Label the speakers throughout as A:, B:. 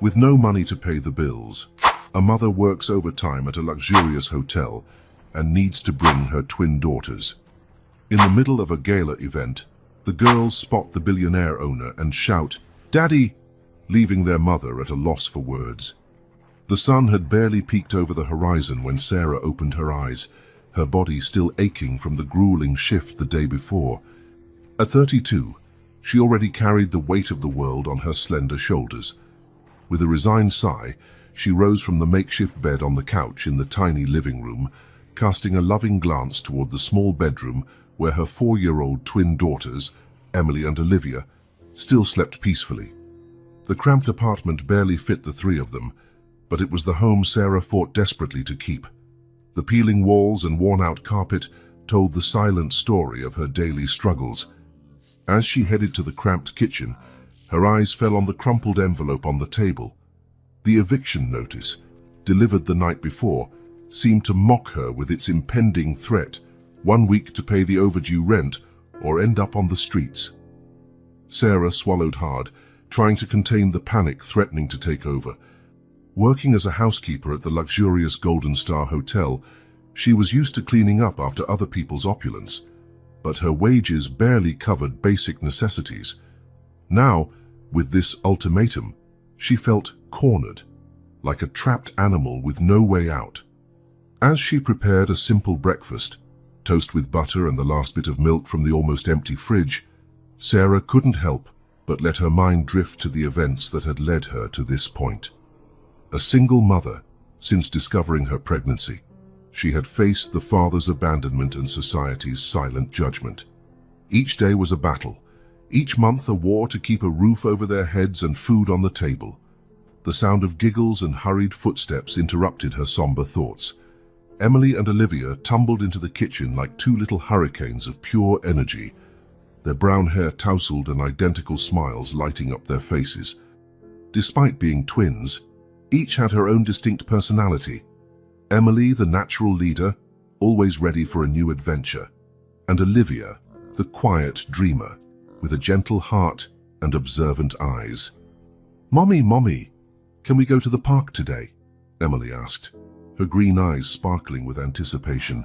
A: With no money to pay the bills, a mother works overtime at a luxurious hotel and needs to bring her twin daughters. In the middle of a gala event, the girls spot the billionaire owner and shout, "Daddy!" leaving their mother at a loss for words. The sun had barely peeked over the horizon when Sarah opened her eyes, her body still aching from the grueling shift the day before. At 32, she already carried the weight of the world on her slender shoulders. With a resigned sigh, she rose from the makeshift bed on the couch in the tiny living room, casting a loving glance toward the small bedroom where her 4-year-old twin daughters, Emily and Olivia, still slept peacefully. The cramped apartment barely fit the three of them, but it was the home Sarah fought desperately to keep. The peeling walls and worn-out carpet told the silent story of her daily struggles. As she headed to the cramped kitchen, her eyes fell on the crumpled envelope on the table. The eviction notice, delivered the night before, seemed to mock her with its impending threat: 1 week to pay the overdue rent or end up on the streets. Sarah swallowed hard, trying to contain the panic threatening to take over. Working as a housekeeper at the luxurious Golden Star Hotel, she was used to cleaning up after other people's opulence, but her wages barely covered basic necessities. Now, with this ultimatum, she felt cornered, like a trapped animal with no way out. As she prepared a simple breakfast, toast with butter and the last bit of milk from the almost empty fridge, Sarah couldn't help but let her mind drift to the events that had led her to this point. A single mother, since discovering her pregnancy, she had faced the father's abandonment and society's silent judgment. Each day was a battle, each month a war to keep a roof over their heads and food on the table. The sound of giggles and hurried footsteps interrupted her somber thoughts. Emily and Olivia tumbled into the kitchen like two little hurricanes of pure energy, their brown hair tousled and identical smiles lighting up their faces. Despite being twins, each had her own distinct personality. Emily, the natural leader, always ready for a new adventure, and Olivia, the quiet dreamer, with a gentle heart and observant eyes. Mommy, can we go to the park today?" Emily asked, her green eyes sparkling with anticipation.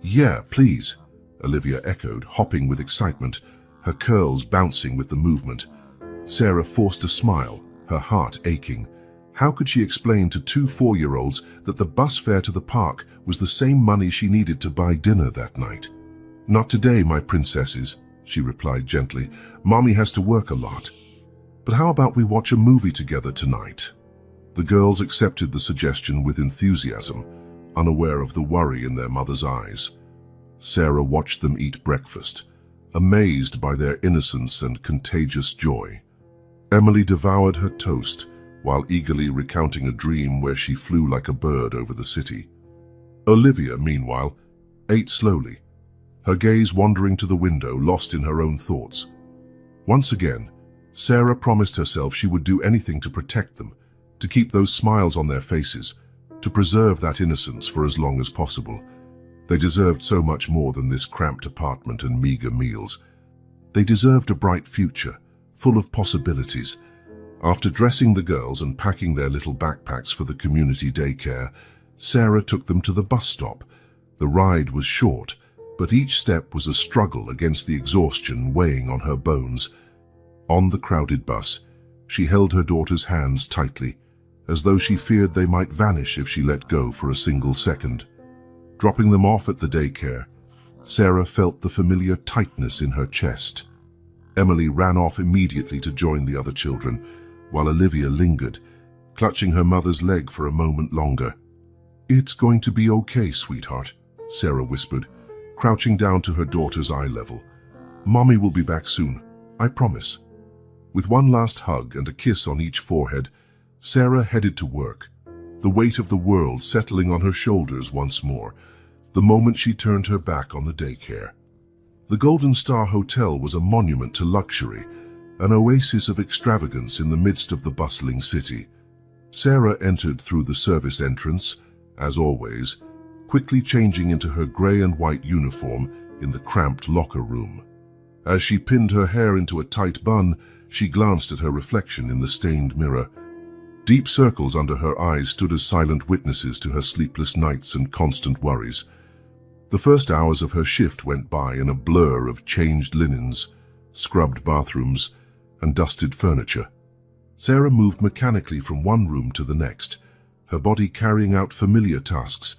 A: "Yeah, please," Olivia echoed, hopping with excitement, her curls bouncing with the movement. Sarah forced a smile, her heart aching. How could she explain to two 4-year-olds that the bus fare to the park was the same money she needed to buy dinner that night? "Not today, my princesses," she replied gently. "Mommy has to work a lot. But how about we watch a movie together tonight?" The girls accepted the suggestion with enthusiasm, unaware of the worry in their mother's eyes. Sarah watched them eat breakfast, amazed by their innocence and contagious joy. Emily devoured her toast, while eagerly recounting a dream where she flew like a bird over the city. Olivia, meanwhile, ate slowly, her gaze wandering to the window, lost in her own thoughts. Once again, Sarah promised herself she would do anything to protect them, to keep those smiles on their faces, to preserve that innocence for as long as possible. They deserved so much more than this cramped apartment and meager meals. They deserved a bright future, full of possibilities. After dressing the girls and packing their little backpacks for the community daycare, Sarah took them to the bus stop. The ride was short, but each step was a struggle against the exhaustion weighing on her bones. On the crowded bus, she held her daughter's hands tightly, as though she feared they might vanish if she let go for a single second. Dropping them off at the daycare, Sarah felt the familiar tightness in her chest. Emily ran off immediately to join the other children, while Olivia lingered, clutching her mother's leg for a moment longer. "It's going to be okay, sweetheart," Sarah whispered, crouching down to her daughter's eye level. "Mommy will be back soon, I promise." With one last hug and a kiss on each forehead, Sarah headed to work, the weight of the world settling on her shoulders once more, the moment she turned her back on the daycare. The Golden Star Hotel was a monument to luxury, an oasis of extravagance in the midst of the bustling city. Sarah entered through the service entrance, as always, quickly changing into her grey and white uniform in the cramped locker room. As she pinned her hair into a tight bun, she glanced at her reflection in the stained mirror. Deep circles under her eyes stood as silent witnesses to her sleepless nights and constant worries. The first hours of her shift went by in a blur of changed linens, scrubbed bathrooms, and dusted furniture. Sarah moved mechanically from one room to the next, her body carrying out familiar tasks,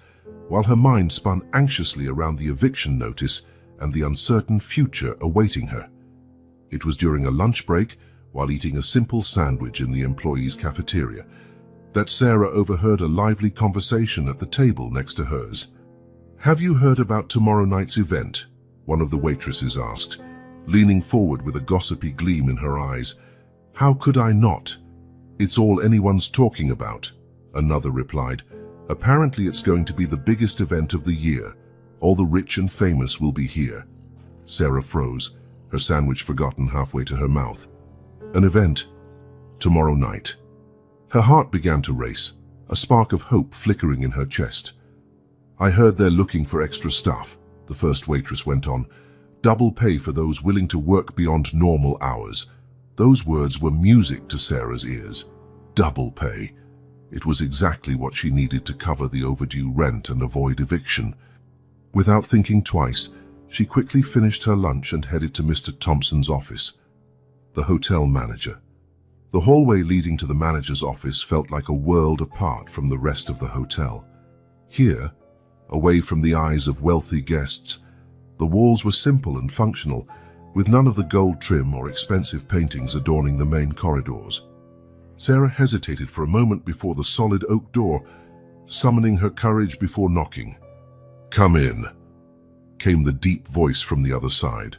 A: while her mind spun anxiously around the eviction notice and the uncertain future awaiting her. It was during a lunch break, while eating a simple sandwich in the employees' cafeteria, that Sarah overheard a lively conversation at the table next to hers. "Have you heard about tomorrow night's event?" one of the waitresses asked, leaning forward with a gossipy gleam in her eyes. "How could I not? It's all anyone's talking about," another replied. "Apparently it's going to be the biggest event of the year. All the rich and famous will be here." Sarah froze, her sandwich forgotten halfway to her mouth. An event? Tomorrow night. Her heart began to race, a spark of hope flickering in her chest. "I heard they're looking for extra staff," the first waitress went on. "Double pay for those willing to work beyond normal hours." Those words were music to Sarah's ears. Double pay. It was exactly what she needed to cover the overdue rent and avoid eviction. Without thinking twice, she quickly finished her lunch and headed to Mr. Thompson's office. The hotel manager. The hallway leading to the manager's office felt like a world apart from the rest of the hotel. Here, away from the eyes of wealthy guests, the walls were simple and functional, with none of the gold trim or expensive paintings adorning the main corridors. Sarah hesitated for a moment before the solid oak door, summoning her courage before knocking. "Come in," came the deep voice from the other side.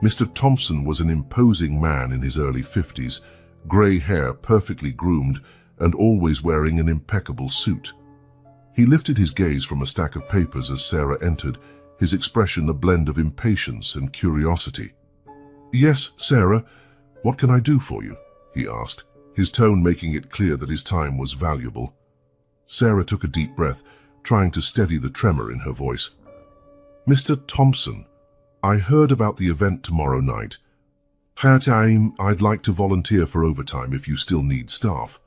A: Mr. Thompson was an imposing man in his early 50s, grey hair perfectly groomed and always wearing an impeccable suit. He lifted his gaze from a stack of papers as Sarah entered, his expression a blend of impatience and curiosity. "Yes, Sarah, what can I do for you?" he asked, his tone making it clear that his time was valuable. Sarah took a deep breath, trying to steady the tremor in her voice. "Mr. Thompson, I heard about the event tomorrow night. I'd like to volunteer for overtime if you still need staff."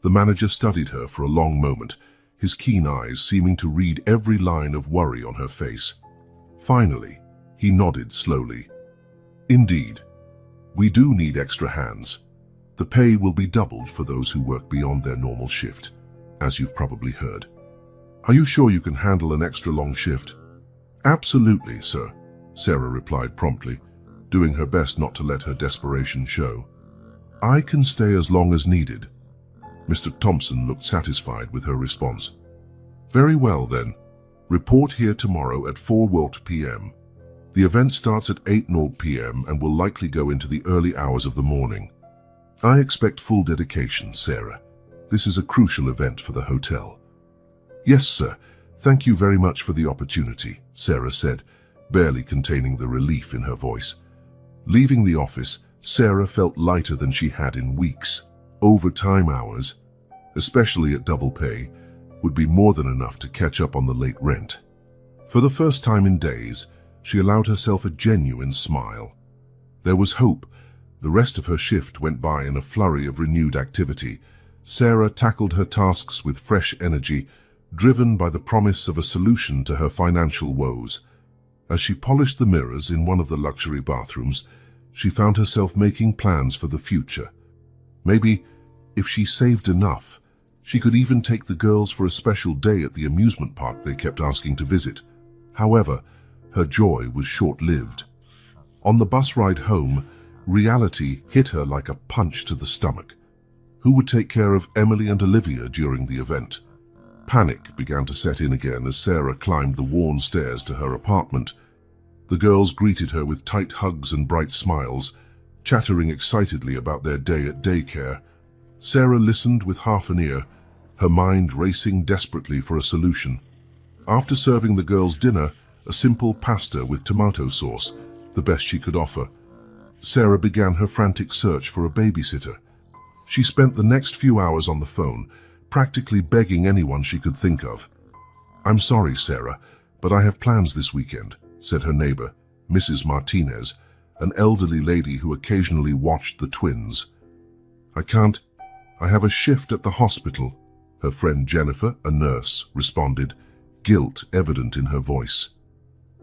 A: The manager studied her for a long moment, his keen eyes seeming to read every line of worry on her face. Finally, he nodded slowly. "Indeed, we do need extra hands. The pay will be doubled for those who work beyond their normal shift, as you've probably heard. Are you sure you can handle an extra long shift?" "Absolutely, sir," Sarah replied promptly, doing her best not to let her desperation show. "I can stay as long as needed." Mr. Thompson looked satisfied with her response. "Very well then. Report here tomorrow at 4:00 p.m. The event starts at 8:00 p.m. and will likely go into the early hours of the morning. I expect full dedication, Sarah. This is a crucial event for the hotel." "Yes, sir. Thank you very much for the opportunity," Sarah said, barely containing the relief in her voice. Leaving the office, Sarah felt lighter than she had in weeks. Overtime hours, especially at double pay, would be more than enough to catch up on the late rent. For the first time in days, she allowed herself a genuine smile. There was hope. The rest of her shift went by in a flurry of renewed activity. Sarah tackled her tasks with fresh energy, driven by the promise of a solution to her financial woes. As she polished the mirrors in one of the luxury bathrooms, she found herself making plans for the future. Maybe, if she saved enough, she could even take the girls for a special day at the amusement park they kept asking to visit. However, her joy was short-lived. On the bus ride home, reality hit her like a punch to the stomach. Who would take care of Emily and Olivia during the event? Panic began to set in again as Sarah climbed the worn stairs to her apartment. The girls greeted her with tight hugs and bright smiles, chattering excitedly about their day at daycare. Sarah listened with half an ear, her mind racing desperately for a solution. After serving the girls dinner, a simple pasta with tomato sauce, the best she could offer, Sarah began her frantic search for a babysitter. She spent the next few hours on the phone, practically begging anyone she could think of. "I'm sorry, Sarah, but I have plans this weekend," said her neighbor, Mrs. Martinez, an elderly lady who occasionally watched the twins. I I have a shift at the hospital. Her friend Jennifer, a nurse, responded, guilt evident in her voice.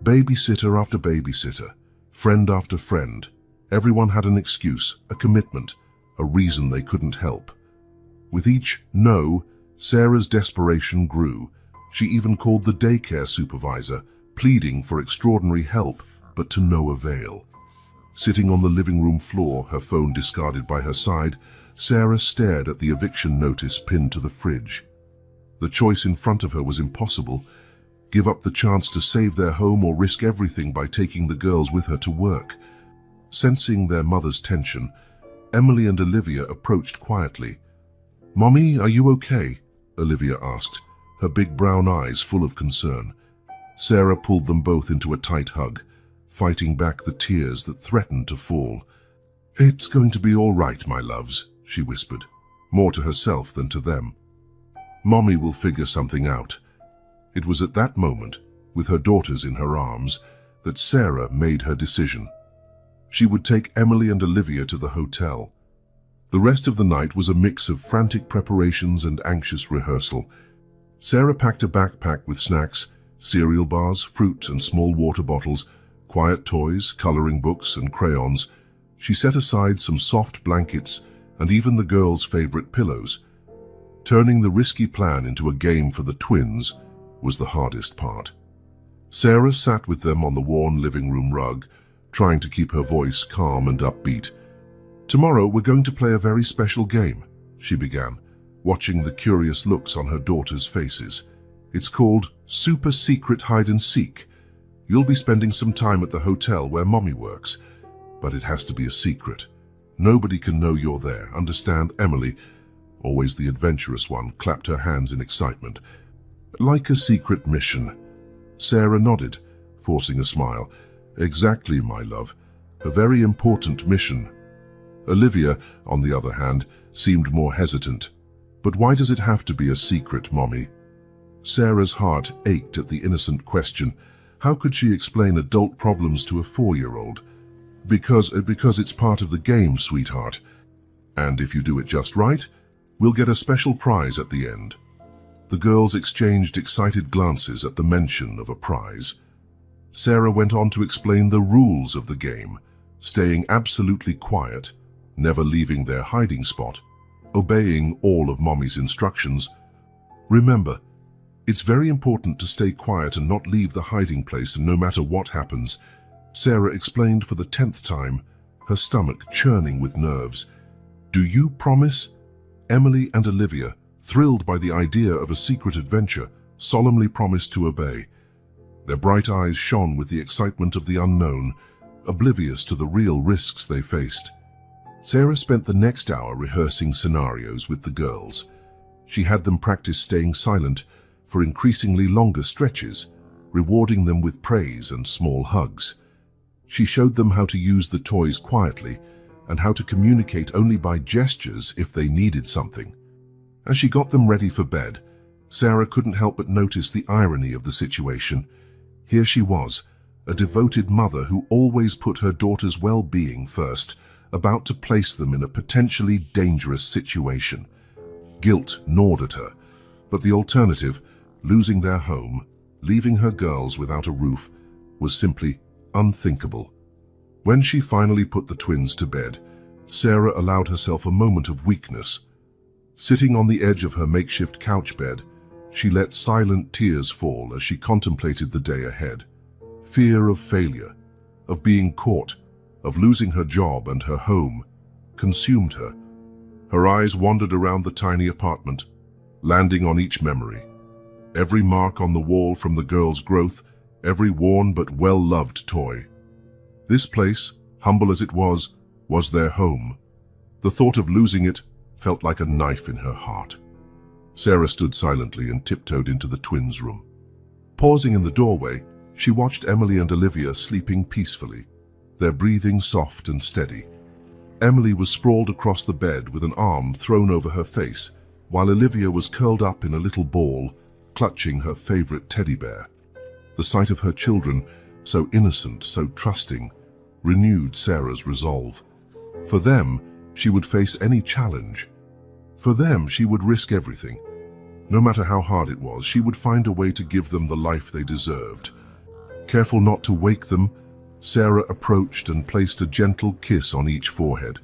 A: Babysitter after babysitter, friend after friend. Everyone had an excuse, a commitment, a reason they couldn't help. With each no, Sarah's desperation grew. She even called the daycare supervisor, pleading for extraordinary help, but to no avail. Sitting on the living room floor, her phone discarded by her side, Sarah stared at the eviction notice pinned to the fridge. The choice in front of her was impossible. Give up the chance to save their home or risk everything by taking the girls with her to work. Sensing their mother's tension, Emily and Olivia approached quietly. "Mommy, are you okay?" Olivia asked, her big brown eyes full of concern. Sarah pulled them both into a tight hug, fighting back the tears that threatened to fall. "It's going to be all right, my loves," she whispered, more to herself than to them. "Mommy will figure something out." It was at that moment, with her daughters in her arms, that Sarah made her decision. She would take Emily and Olivia to the hotel. The rest of the night was a mix of frantic preparations and anxious rehearsal. Sarah packed a backpack with snacks, cereal bars, fruit and small water bottles, quiet toys, coloring books and crayons. She set aside some soft blankets and even the girls' favorite pillows. Turning the risky plan into a game for the twins was the hardest part. Sarah sat with them on the worn living room rug, trying to keep her voice calm and upbeat. "Tomorrow we're going to play a very special game," she began, watching the curious looks on her daughters' faces. "It's called Super Secret Hide and Seek. You'll be spending some time at the hotel where Mommy works, but it has to be a secret. Nobody can know you're there, understand?" Emily, always the adventurous one, clapped her hands in excitement. "Like a secret mission." Sarah nodded, forcing a smile. "Exactly, my love. A very important mission." Olivia, on the other hand, seemed more hesitant. "But why does it have to be a secret, Mommy?" Sarah's heart ached at the innocent question. How could she explain adult problems to a 4-year-old? Because it's part of the game, sweetheart. And if you do it just right, we'll get a special prize at the end." The girls exchanged excited glances at the mention of a prize. Sarah went on to explain the rules of the game, staying absolutely quiet, never leaving their hiding spot, obeying all of Mommy's instructions. "Remember, it's very important to stay quiet and not leave the hiding place no matter what happens," Sarah explained for the 10th time, her stomach churning with nerves. "Do you promise?" Emily and Olivia, thrilled by the idea of a secret adventure, solemnly promised to obey. Their bright eyes shone with the excitement of the unknown, oblivious to the real risks they faced. Sarah spent the next hour rehearsing scenarios with the girls. She had them practice staying silent for increasingly longer stretches, rewarding them with praise and small hugs. She showed them how to use the toys quietly and how to communicate only by gestures if they needed something. As she got them ready for bed, Sarah couldn't help but notice the irony of the situation. Here she was, a devoted mother who always put her daughter's well-being first, about to place them in a potentially dangerous situation. Guilt gnawed at her, but the alternative, losing their home, leaving her girls without a roof, was simply unthinkable. When she finally put the twins to bed, Sarah allowed herself a moment of weakness. Sitting on the edge of her makeshift couch bed, she let silent tears fall as she contemplated the day ahead. Fear of failure, of being caught, of losing her job and her home, consumed her. Her eyes wandered around the tiny apartment, landing on each memory. Every mark on the wall from the girls' growth, every worn but well-loved toy. This place, humble as it was their home. The thought of losing it felt like a knife in her heart. Sarah stood silently and tiptoed into the twins' room. Pausing in the doorway, she watched Emily and Olivia sleeping peacefully, their breathing soft and steady. Emily was sprawled across the bed with an arm thrown over her face, while Olivia was curled up in a little ball, clutching her favorite teddy bear. The sight of her children, so innocent, so trusting, renewed Sarah's resolve. For them, she would face any challenge. For them, she would risk everything. No matter how hard it was, she would find a way to give them the life they deserved. Careful not to wake them, Sarah approached and placed a gentle kiss on each forehead.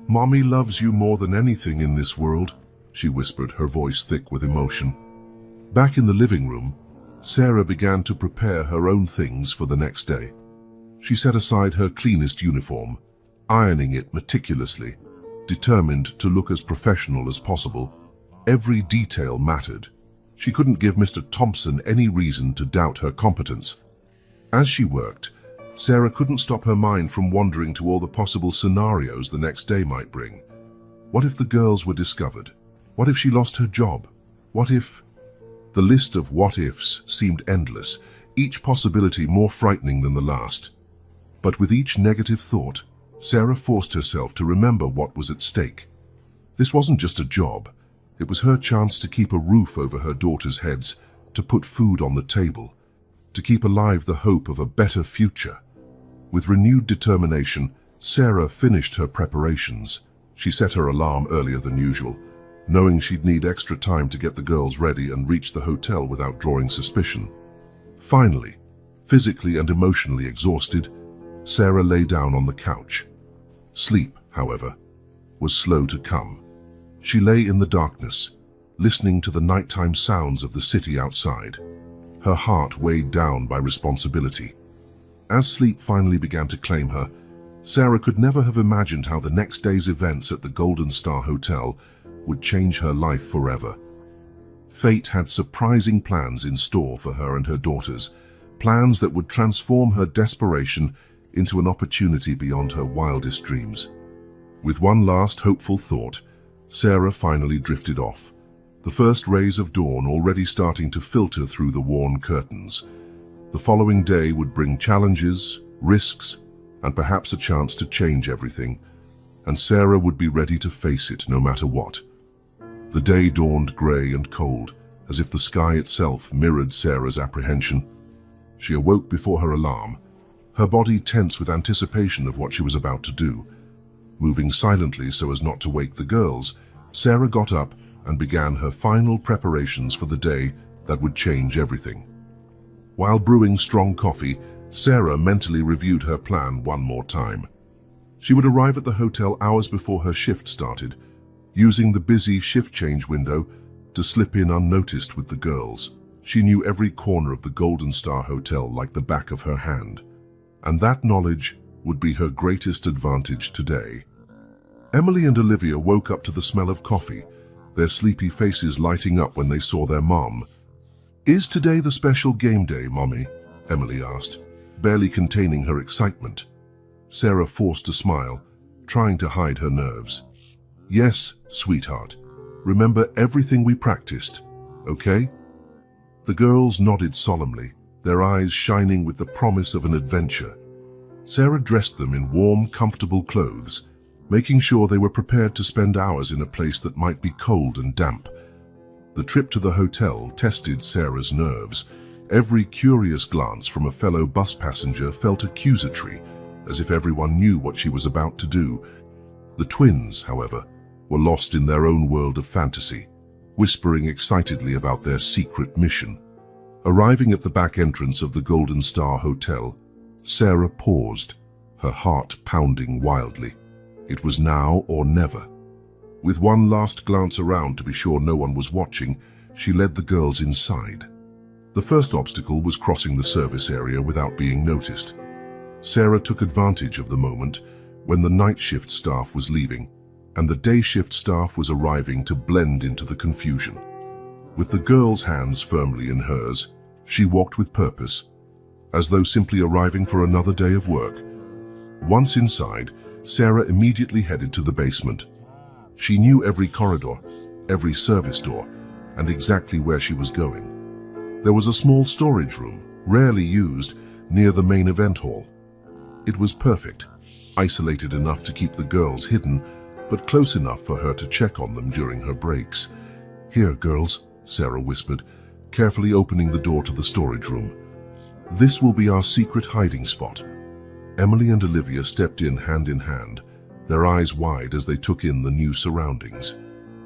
A: "Mommy loves you more than anything in this world," she whispered, her voice thick with emotion. Back in the living room, Sarah began to prepare her own things for the next day. She set aside her cleanest uniform, ironing it meticulously, determined to look as professional as possible. Every detail mattered. She couldn't give Mr. Thompson any reason to doubt her competence. As she worked, Sarah couldn't stop her mind from wandering to all the possible scenarios the next day might bring. What if the girls were discovered? What if she lost her job? What if... The list of what-ifs seemed endless, each possibility more frightening than the last. But with each negative thought, Sarah forced herself to remember what was at stake. This wasn't just a job. It was her chance to keep a roof over her daughters' heads, to put food on the table, to keep alive the hope of a better future. With renewed determination, Sarah finished her preparations. She set her alarm earlier than usual, knowing she'd need extra time to get the girls ready and reach the hotel without drawing suspicion. Finally, physically and emotionally exhausted, Sarah lay down on the couch. Sleep, however, was slow to come. She lay in the darkness, listening to the nighttime sounds of the city outside, her heart weighed down by responsibility. As sleep finally began to claim her, Sarah could never have imagined how the next day's events at the Golden Star Hotel would change her life forever. Fate had surprising plans in store for her and her daughters, plans that would transform her desperation into an opportunity beyond her wildest dreams. With one last hopeful thought, Sarah finally drifted off, the first rays of dawn already starting to filter through the worn curtains. The following day would bring challenges, risks, and perhaps a chance to change everything, and Sarah would be ready to face it no matter what. The day dawned grey and cold, as if the sky itself mirrored Sarah's apprehension. She awoke before her alarm, her body tense with anticipation of what she was about to do. Moving silently so as not to wake the girls, Sarah got up and began her final preparations for the day that would change everything. While brewing strong coffee, Sarah mentally reviewed her plan one more time. She would arrive at the hotel hours before her shift started, using the busy shift change window to slip in unnoticed with the girls. She knew every corner of the Golden Star Hotel like the back of her hand, and that knowledge would be her greatest advantage today. Emily and Olivia woke up to the smell of coffee, their sleepy faces lighting up when they saw their mom. "Is today the special game day, Mommy?" Emily asked, barely containing her excitement. Sarah forced a smile, trying to hide her nerves. "Yes, sweetheart. Remember everything we practiced, okay?" The girls nodded solemnly, their eyes shining with the promise of an adventure. Sarah dressed them in warm, comfortable clothes, making sure they were prepared to spend hours in a place that might be cold and damp. The trip to the hotel tested Sarah's nerves. Every curious glance from a fellow bus passenger felt accusatory, as if everyone knew what she was about to do. The twins, however, were lost in their own world of fantasy, whispering excitedly about their secret mission. Arriving at the back entrance of the Golden Star Hotel, Sarah paused, her heart pounding wildly. It was now or never. With one last glance around to be sure no one was watching, she led the girls inside. The first obstacle was crossing the service area without being noticed. Sarah took advantage of the moment when the night shift staff was leaving and the day shift staff was arriving to blend into the confusion. With the girls' hands firmly in hers, she walked with purpose, as though simply arriving for another day of work. Once inside, Sarah immediately headed to the basement. She knew every corridor, every service door, and exactly where she was going. There was a small storage room, rarely used, near the main event hall. It was perfect, isolated enough to keep the girls hidden, but close enough for her to check on them during her breaks. "Here, girls," Sarah whispered, carefully opening the door to the storage room. "This will be our secret hiding spot." Emily and Olivia stepped in hand, their eyes wide as they took in the new surroundings.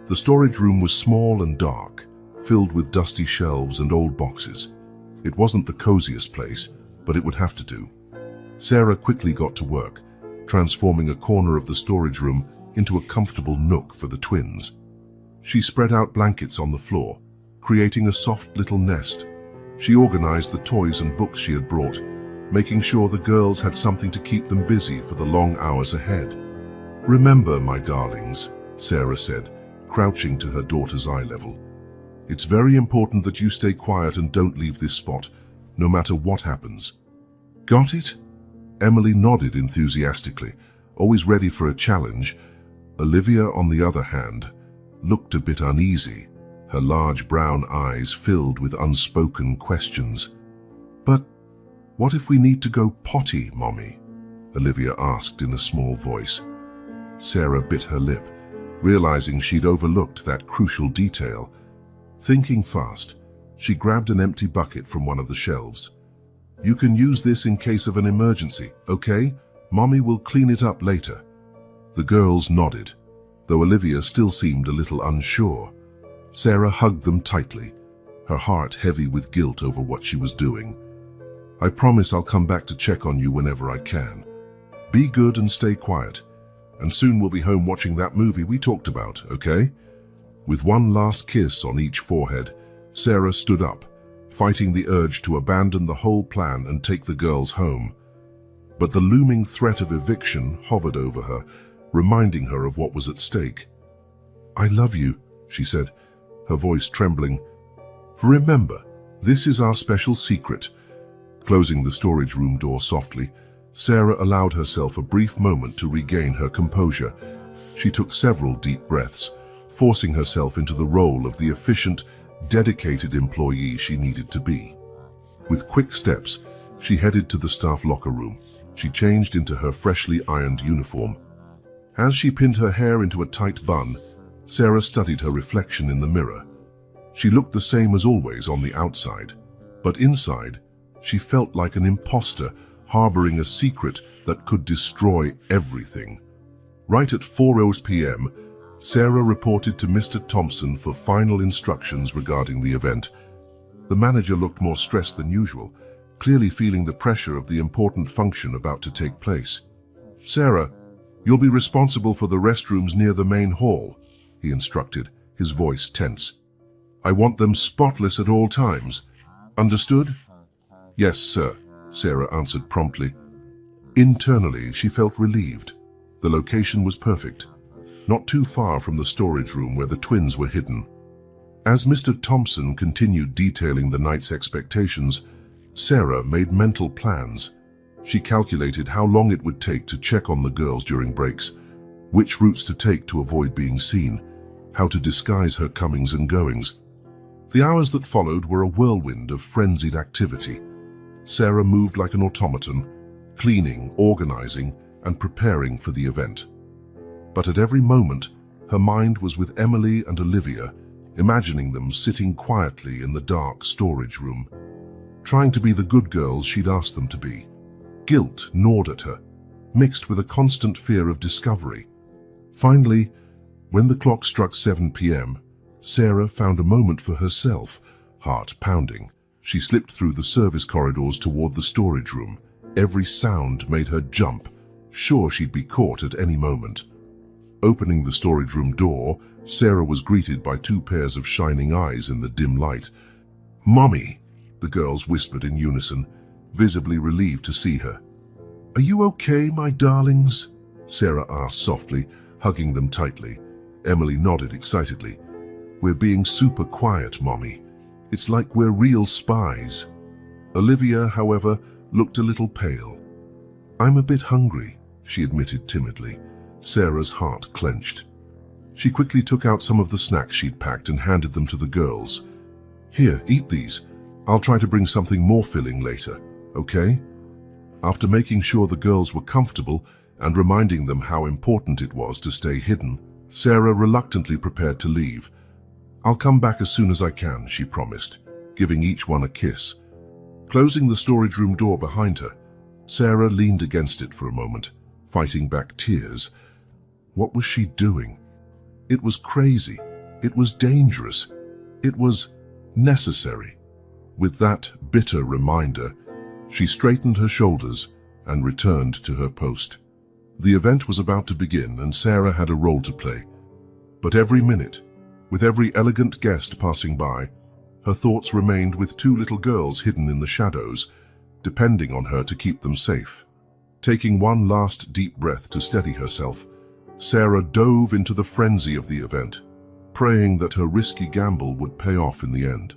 A: The storage room was small and dark, filled with dusty shelves and old boxes. It wasn't the coziest place, but it would have to do. Sarah quickly got to work, transforming a corner of the storage room into a comfortable nook for the twins. She spread out blankets on the floor, creating a soft little nest. She organized the toys and books she had brought, making sure the girls had something to keep them busy for the long hours ahead. "Remember, my darlings," Sarah said, crouching to her daughter's eye level. "It's very important that you stay quiet and don't leave this spot, no matter what happens." "Got it?" Emily nodded enthusiastically, always ready for a challenge. Olivia, on the other hand, looked a bit uneasy, her large brown eyes filled with unspoken questions. "But what if we need to go potty, Mommy?" Olivia asked in a small voice. Sarah bit her lip, realizing she'd overlooked that crucial detail. Thinking fast, she grabbed an empty bucket from one of the shelves. "You can use this in case of an emergency, okay? Mommy will clean it up later." The girls nodded, though Olivia still seemed a little unsure. Sarah hugged them tightly, her heart heavy with guilt over what she was doing. "I promise I'll come back to check on you whenever I can. Be good and stay quiet, and soon we'll be home watching that movie we talked about, okay?" With one last kiss on each forehead, Sarah stood up, fighting the urge to abandon the whole plan and take the girls home. But the looming threat of eviction hovered over her, reminding her of what was at stake. "I love you," she said, her voice trembling. "Remember, this is our special secret." Closing the storage room door softly, Sarah allowed herself a brief moment to regain her composure. She took several deep breaths, forcing herself into the role of the efficient, dedicated employee she needed to be. With quick steps, she headed to the staff locker room. She changed into her freshly ironed uniform. As she pinned her hair into a tight bun, Sarah studied her reflection in the mirror. She looked the same as always on the outside, but inside, she felt like an imposter harboring a secret that could destroy everything. Right at 4 p.m., Sarah reported to Mr. Thompson for final instructions regarding the event. The manager looked more stressed than usual, clearly feeling the pressure of the important function about to take place. "Sarah, you'll be responsible for the restrooms near the main hall," he instructed, his voice tense. "I want them spotless at all times. Understood?" "Yes, sir," Sarah answered promptly. Internally, she felt relieved. The location was perfect, not too far from the storage room where the twins were hidden. As Mr. Thompson continued detailing the night's expectations, Sarah made mental plans. She calculated how long it would take to check on the girls during breaks, which routes to take to avoid being seen, how to disguise her comings and goings. The hours that followed were a whirlwind of frenzied activity. Sarah moved like an automaton, cleaning, organizing, and preparing for the event. But at every moment, her mind was with Emily and Olivia, imagining them sitting quietly in the dark storage room, trying to be the good girls she'd asked them to be. Guilt gnawed at her, mixed with a constant fear of discovery. Finally, when the clock struck 7 p.m., Sarah found a moment for herself, heart pounding. She slipped through the service corridors toward the storage room. Every sound made her jump, sure she'd be caught at any moment. Opening the storage room door, Sarah was greeted by two pairs of shining eyes in the dim light. "Mommy," the girls whispered in unison, visibly relieved to see her. "Are you okay, my darlings?" Sarah asked softly, hugging them tightly. Emily nodded excitedly. "We're being super quiet, Mommy. It's like we're real spies." Olivia, however, looked a little pale. "I'm a bit hungry," she admitted timidly. Sarah's heart clenched. She quickly took out some of the snacks she'd packed and handed them to the girls. "Here, eat these. I'll try to bring something more filling later, okay?" After making sure the girls were comfortable and reminding them how important it was to stay hidden, Sarah reluctantly prepared to leave. "I'll come back as soon as I can," she promised, giving each one a kiss. Closing the storage room door behind her, Sarah leaned against it for a moment, fighting back tears. What was she doing? It was crazy, It was dangerous. It was necessary. With that bitter reminder, she straightened her shoulders and returned to her post. The event was about to begin, and Sarah had a role to play. But every minute, with every elegant guest passing by, her thoughts remained with two little girls hidden in the shadows, depending on her to keep them safe. Taking one last deep breath to steady herself, Sarah dove into the frenzy of the event, praying that her risky gamble would pay off in the end.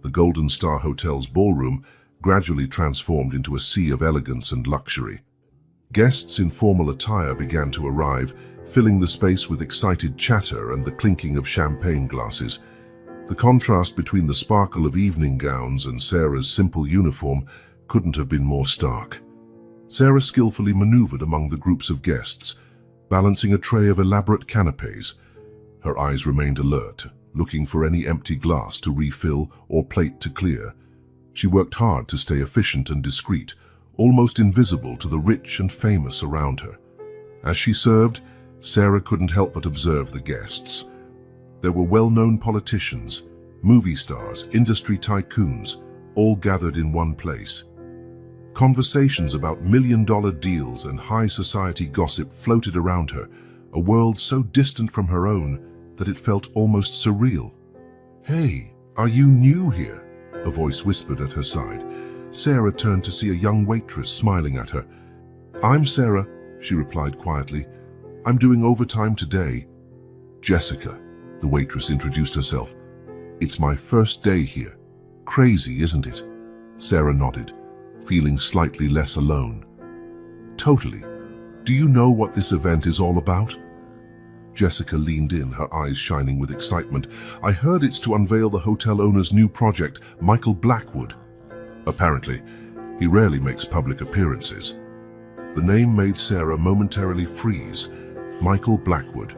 A: The Golden Star Hotel's ballroom gradually transformed into a sea of elegance and luxury. Guests in formal attire began to arrive, filling the space with excited chatter and the clinking of champagne glasses. The contrast between the sparkle of evening gowns and Sarah's simple uniform couldn't have been more stark. Sarah skillfully maneuvered among the groups of guests, balancing a tray of elaborate canapes. Her eyes remained alert, looking for any empty glass to refill or plate to clear. She worked hard to stay efficient and discreet, almost invisible to the rich and famous around her. As she served, Sarah couldn't help but observe the guests. There were well-known politicians, movie stars, industry tycoons, all gathered in one place. Conversations about million-dollar deals and high society gossip floated around her, a world so distant from her own that it felt almost surreal. "Hey, are you new here?" a voice whispered at her side. Sarah turned to see a young waitress smiling at her. "I'm Sarah," she replied quietly. "I'm doing overtime today." "Jessica," the waitress introduced herself. "It's my first day here. Crazy, isn't it?" Sarah nodded, feeling slightly less alone. "Totally. Do you know what this event is all about?" Jessica leaned in, her eyes shining with excitement. "I heard it's to unveil the hotel owner's new project, Michael Blackwood." Apparently, he rarely makes public appearances. The name made Sarah momentarily freeze. Michael Blackwood,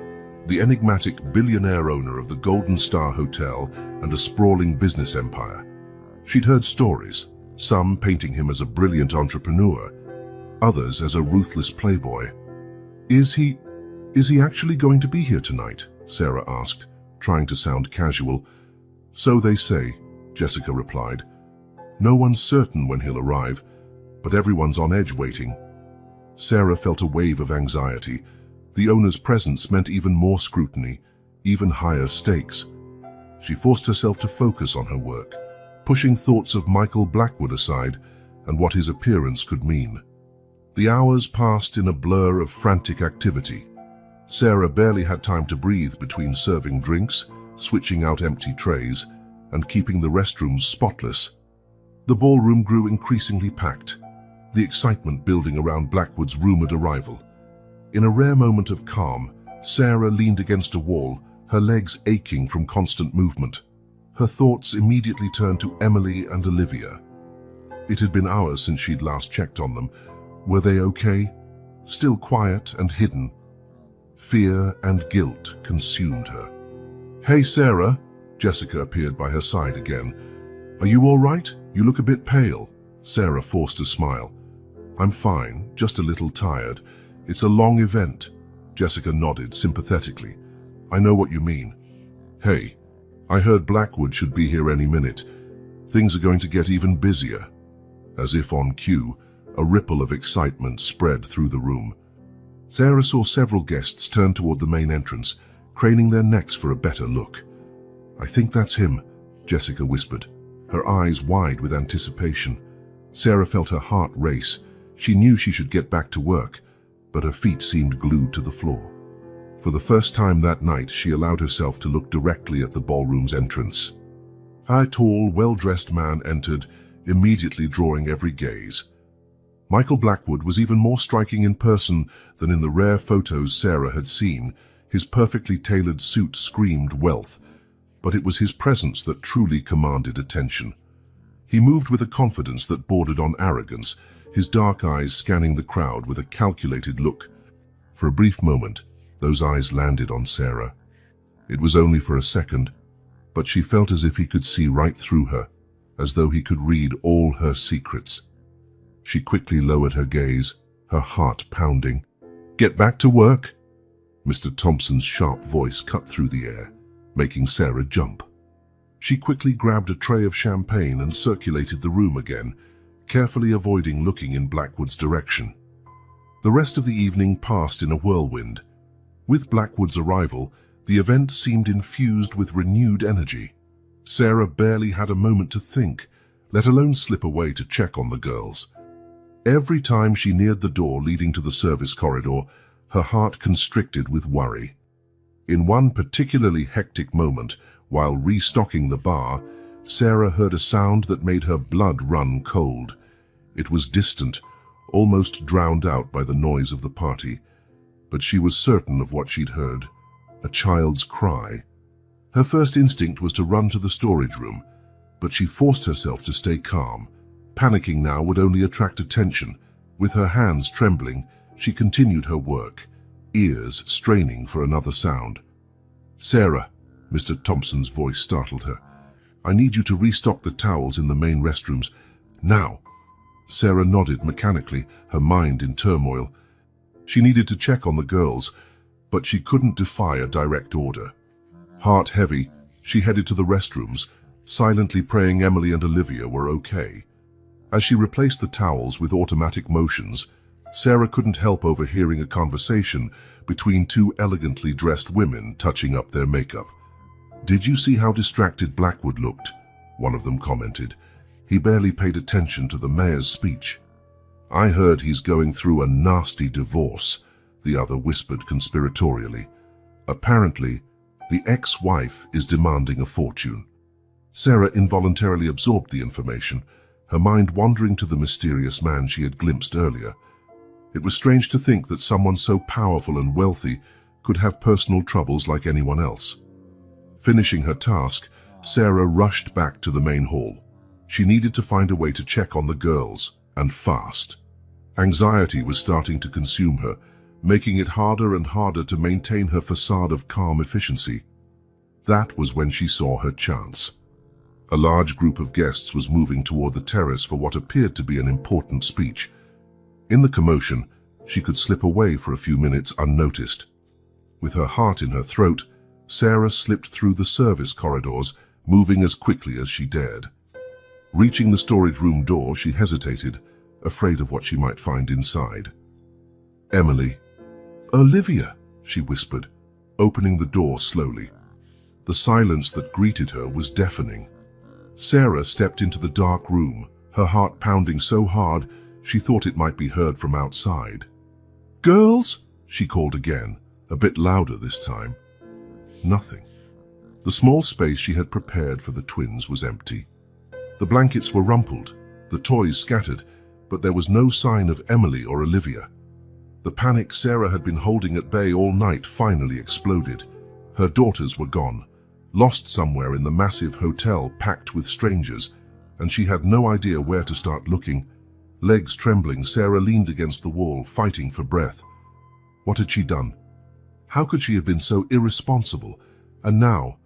A: the enigmatic billionaire owner of the Golden Star Hotel and a sprawling business empire. She'd heard stories, some painting him as a brilliant entrepreneur, others as a ruthless playboy. Is he actually going to be here tonight?" Sarah asked, trying to sound casual. "So they say," Jessica replied. "No one's certain when he'll arrive, but everyone's on edge waiting." Sarah felt a wave of anxiety. The owner's presence meant even more scrutiny, even higher stakes. She forced herself to focus on her work, pushing thoughts of Michael Blackwood aside and what his appearance could mean. The hours passed in a blur of frantic activity. Sarah barely had time to breathe between serving drinks, switching out empty trays, and keeping the restrooms spotless. The ballroom grew increasingly packed, the excitement building around Blackwood's rumored arrival. In a rare moment of calm, Sarah leaned against a wall, her legs aching from constant movement. Her thoughts immediately turned to Emily and Olivia. It had been hours since she'd last checked on them. Were they okay? Still quiet and hidden. Fear and guilt consumed her. "Hey, Sarah," Jessica appeared by her side again. "Are you all right? You look a bit pale." Sarah forced a smile. "I'm fine, just a little tired. It's a long event." Jessica nodded sympathetically. "I know what you mean. Hey, I heard Blackwood should be here any minute. Things are going to get even busier." As if on cue, a ripple of excitement spread through the room. Sarah saw several guests turn toward the main entrance, craning their necks for a better look. "I think that's him," Jessica whispered, her eyes wide with anticipation. Sarah felt her heart race. She knew she should get back to work, but her feet seemed glued to the floor. For the first time that night, she allowed herself to look directly at the ballroom's entrance. A tall, well-dressed man entered, immediately drawing every gaze. Michael Blackwood was even more striking in person than in the rare photos Sarah had seen. His perfectly tailored suit screamed wealth, but it was his presence that truly commanded attention. He moved with a confidence that bordered on arrogance, his dark eyes scanning the crowd with a calculated look. For a brief moment, those eyes landed on Sarah. It was only for a second, but she felt as if he could see right through her, as though he could read all her secrets. She quickly lowered her gaze, her heart pounding. "Get back to work!" Mr. Thompson's sharp voice cut through the air. making Sarah jump. She quickly grabbed a tray of champagne and circulated the room again, carefully avoiding looking in Blackwood's direction. The rest of the evening passed in a whirlwind. With Blackwood's arrival, the event seemed infused with renewed energy. Sarah barely had a moment to think, let alone slip away to check on the girls. Every time she neared the door leading to the service corridor, her heart constricted with worry. In one particularly hectic moment, while restocking the bar, Sarah heard a sound that made her blood run cold. It was distant, almost drowned out by the noise of the party, but she was certain of what she'd heard: a child's cry. Her first instinct was to run to the storage room, but she forced herself to stay calm. Panicking now would only attract attention. With her hands trembling, she continued her work, ears straining for another sound. "Sarah," Mr. Thompson's voice startled her. "I need you to restock the towels in the main restrooms. Now." Sarah nodded mechanically, her mind in turmoil. She needed to check on the girls, but she couldn't defy a direct order. Heart heavy, she headed to the restrooms, silently praying Emily and Olivia were okay. As she replaced the towels with automatic motions, Sarah couldn't help overhearing a conversation between two elegantly dressed women touching up their makeup. "Did you see how distracted Blackwood looked?" one of them commented. "He barely paid attention to the mayor's speech." "I heard he's going through a nasty divorce," the other whispered conspiratorially. "Apparently, the ex-wife is demanding a fortune." Sarah involuntarily absorbed the information, her mind wandering to the mysterious man she had glimpsed earlier. It was strange to think that someone so powerful and wealthy could have personal troubles like anyone else. Finishing her task, Sarah rushed back to the main hall. She needed to find a way to check on the girls, and fast. Anxiety was starting to consume her, making it harder and harder to maintain her facade of calm efficiency. That was when she saw her chance. A large group of guests was moving toward the terrace for what appeared to be an important speech. In the commotion, she could slip away for a few minutes unnoticed. With her heart in her throat, Sarah slipped through the service corridors, moving as quickly as she dared. Reaching the storage room door, she hesitated, afraid of what she might find inside. "Emily." "Olivia," she whispered, opening the door slowly. The silence that greeted her was deafening. Sarah stepped into the dark room, her heart pounding so hard she thought it might be heard from outside. "Girls," she called again, a bit louder this time. Nothing. The small space she had prepared for the twins was empty. The blankets were rumpled, the toys scattered, but there was no sign of Emily or Olivia. The panic Sarah had been holding at bay all night finally exploded. Her daughters were gone, lost somewhere in the massive hotel packed with strangers, and she had no idea where to start looking. Legs trembling, Sarah leaned against the wall, fighting for breath. What had she done? How could she have been so irresponsible? And now,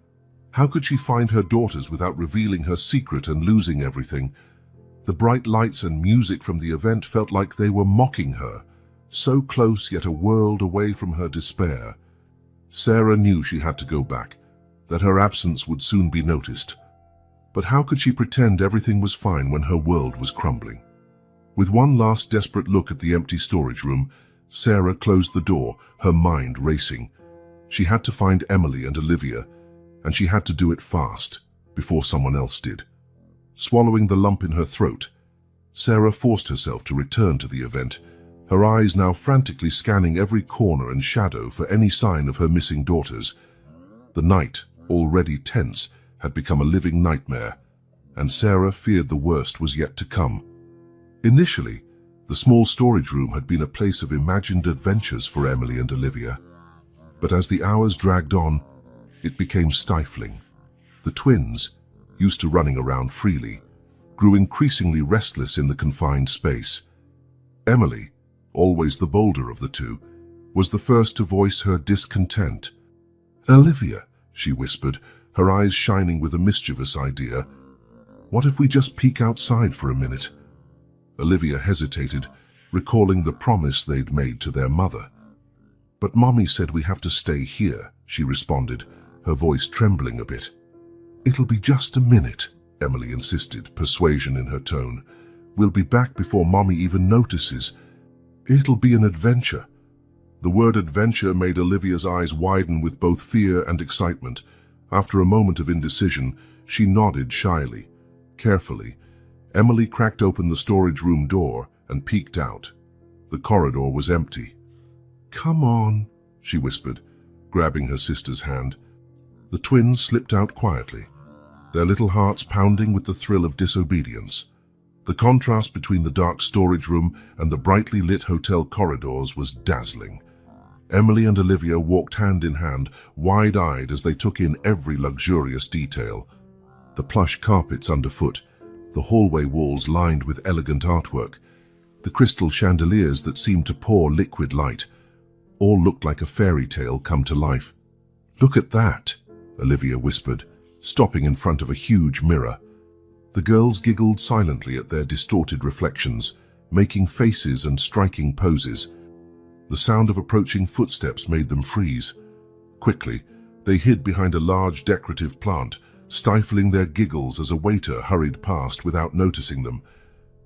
A: how could she find her daughters without revealing her secret and losing everything? The bright lights and music from the event felt like they were mocking her, so close yet a world away from her despair. Sarah knew she had to go back, that her absence would soon be noticed. But how could she pretend everything was fine when her world was crumbling? With one last desperate look at the empty storage room, Sarah closed the door, her mind racing. She had to find Emily and Olivia, and she had to do it fast, before someone else did. Swallowing the lump in her throat, Sarah forced herself to return to the event, her eyes now frantically scanning every corner and shadow for any sign of her missing daughters. The night, already tense, had become a living nightmare, and Sarah feared the worst was yet to come. Initially, the small storage room had been a place of imagined adventures for Emily and Olivia. But as the hours dragged on, it became stifling. The twins, used to running around freely, grew increasingly restless in the confined space. Emily, always the bolder of the two, was the first to voice her discontent. "Olivia," she whispered, her eyes shining with a mischievous idea, "what if we just peek outside for a minute?" Olivia hesitated, recalling the promise they'd made to their mother. "But Mommy said we have to stay here," she responded, her voice trembling a bit. "It'll be just a minute," Emily insisted, persuasion in her tone. "We'll be back before Mommy even notices. It'll be an adventure." The word adventure made Olivia's eyes widen with both fear and excitement. After a moment of indecision, she nodded shyly. Carefully, Emily cracked open the storage room door and peeked out. The corridor was empty. "Come on," she whispered, grabbing her sister's hand. The twins slipped out quietly, their little hearts pounding with the thrill of disobedience. The contrast between the dark storage room and the brightly lit hotel corridors was dazzling. Emily and Olivia walked hand in hand, wide-eyed as they took in every luxurious detail. The plush carpets underfoot, the hallway walls lined with elegant artwork, the crystal chandeliers that seemed to pour liquid light, all looked like a fairy tale come to life. "Look at that," Olivia whispered, stopping in front of a huge mirror. The girls giggled silently at their distorted reflections, making faces and striking poses. The sound of approaching footsteps made them freeze. Quickly, they hid behind a large decorative plant, stifling their giggles as a waiter hurried past without noticing them.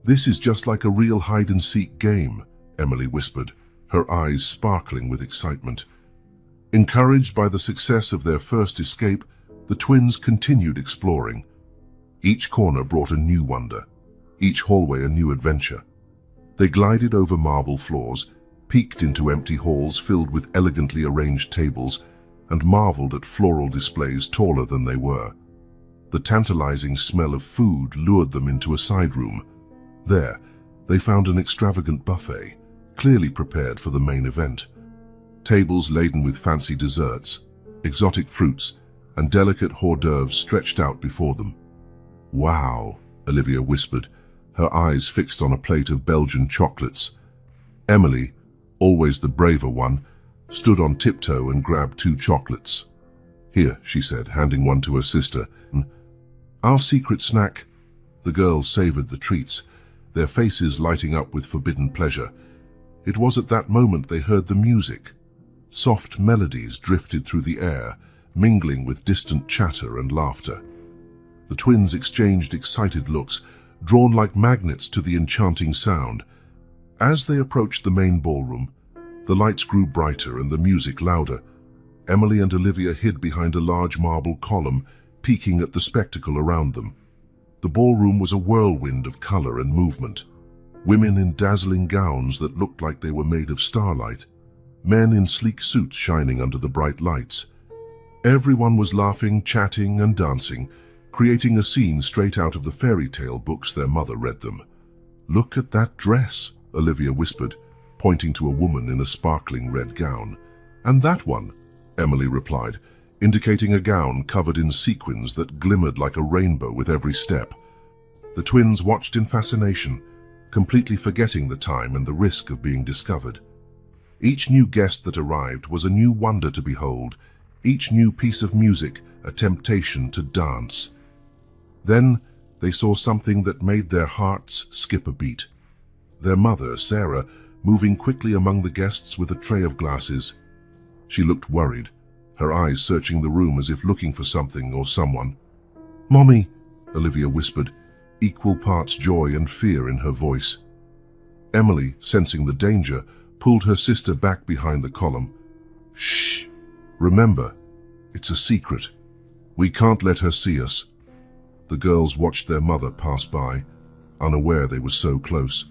A: "This is just like a real hide-and-seek game," Emily whispered, her eyes sparkling with excitement. Encouraged by the success of their first escape, the twins continued exploring. Each corner brought a new wonder, each hallway a new adventure. They glided over marble floors, peeked into empty halls filled with elegantly arranged tables, and marveled at floral displays taller than they were. The tantalizing smell of food lured them into a side room. There, they found an extravagant buffet, clearly prepared for the main event. Tables laden with fancy desserts, exotic fruits, and delicate hors d'oeuvres stretched out before them. "Wow," Olivia whispered, her eyes fixed on a plate of Belgian chocolates. Emily, always the braver one, stood on tiptoe and grabbed 2 chocolates. "Here," she said, handing one to her sister. "Our secret snack." The girls savored the treats, their faces lighting up with forbidden pleasure. It was at that moment they heard the music. Soft melodies drifted through the air, mingling with distant chatter and laughter. The twins exchanged excited looks, drawn like magnets to the enchanting sound. As they approached the main ballroom, the lights grew brighter and the music louder. Emily and Olivia hid behind a large marble column, peeking at the spectacle around them. The ballroom was a whirlwind of color and movement. Women in dazzling gowns that looked like they were made of starlight, men in sleek suits shining under the bright lights. Everyone was laughing, chatting, and dancing, creating a scene straight out of the fairy tale books their mother read them. "Look at that dress," Olivia whispered, pointing to a woman in a sparkling red gown. "And that one," Emily replied, indicating a gown covered in sequins that glimmered like a rainbow with every step. The twins watched in fascination, completely forgetting the time and the risk of being discovered. Each new guest that arrived was a new wonder to behold, each new piece of music a temptation to dance. Then they saw something that made their hearts skip a beat. Their mother, Sarah, moving quickly among the guests with a tray of glasses. She looked worried, her eyes searching the room as if looking for something or someone. "Mommy," Olivia whispered, equal parts joy and fear in her voice. Emily, sensing the danger, pulled her sister back behind the column. "Shh! Remember, it's a secret. We can't let her see us." The girls watched their mother pass by, unaware they were so close.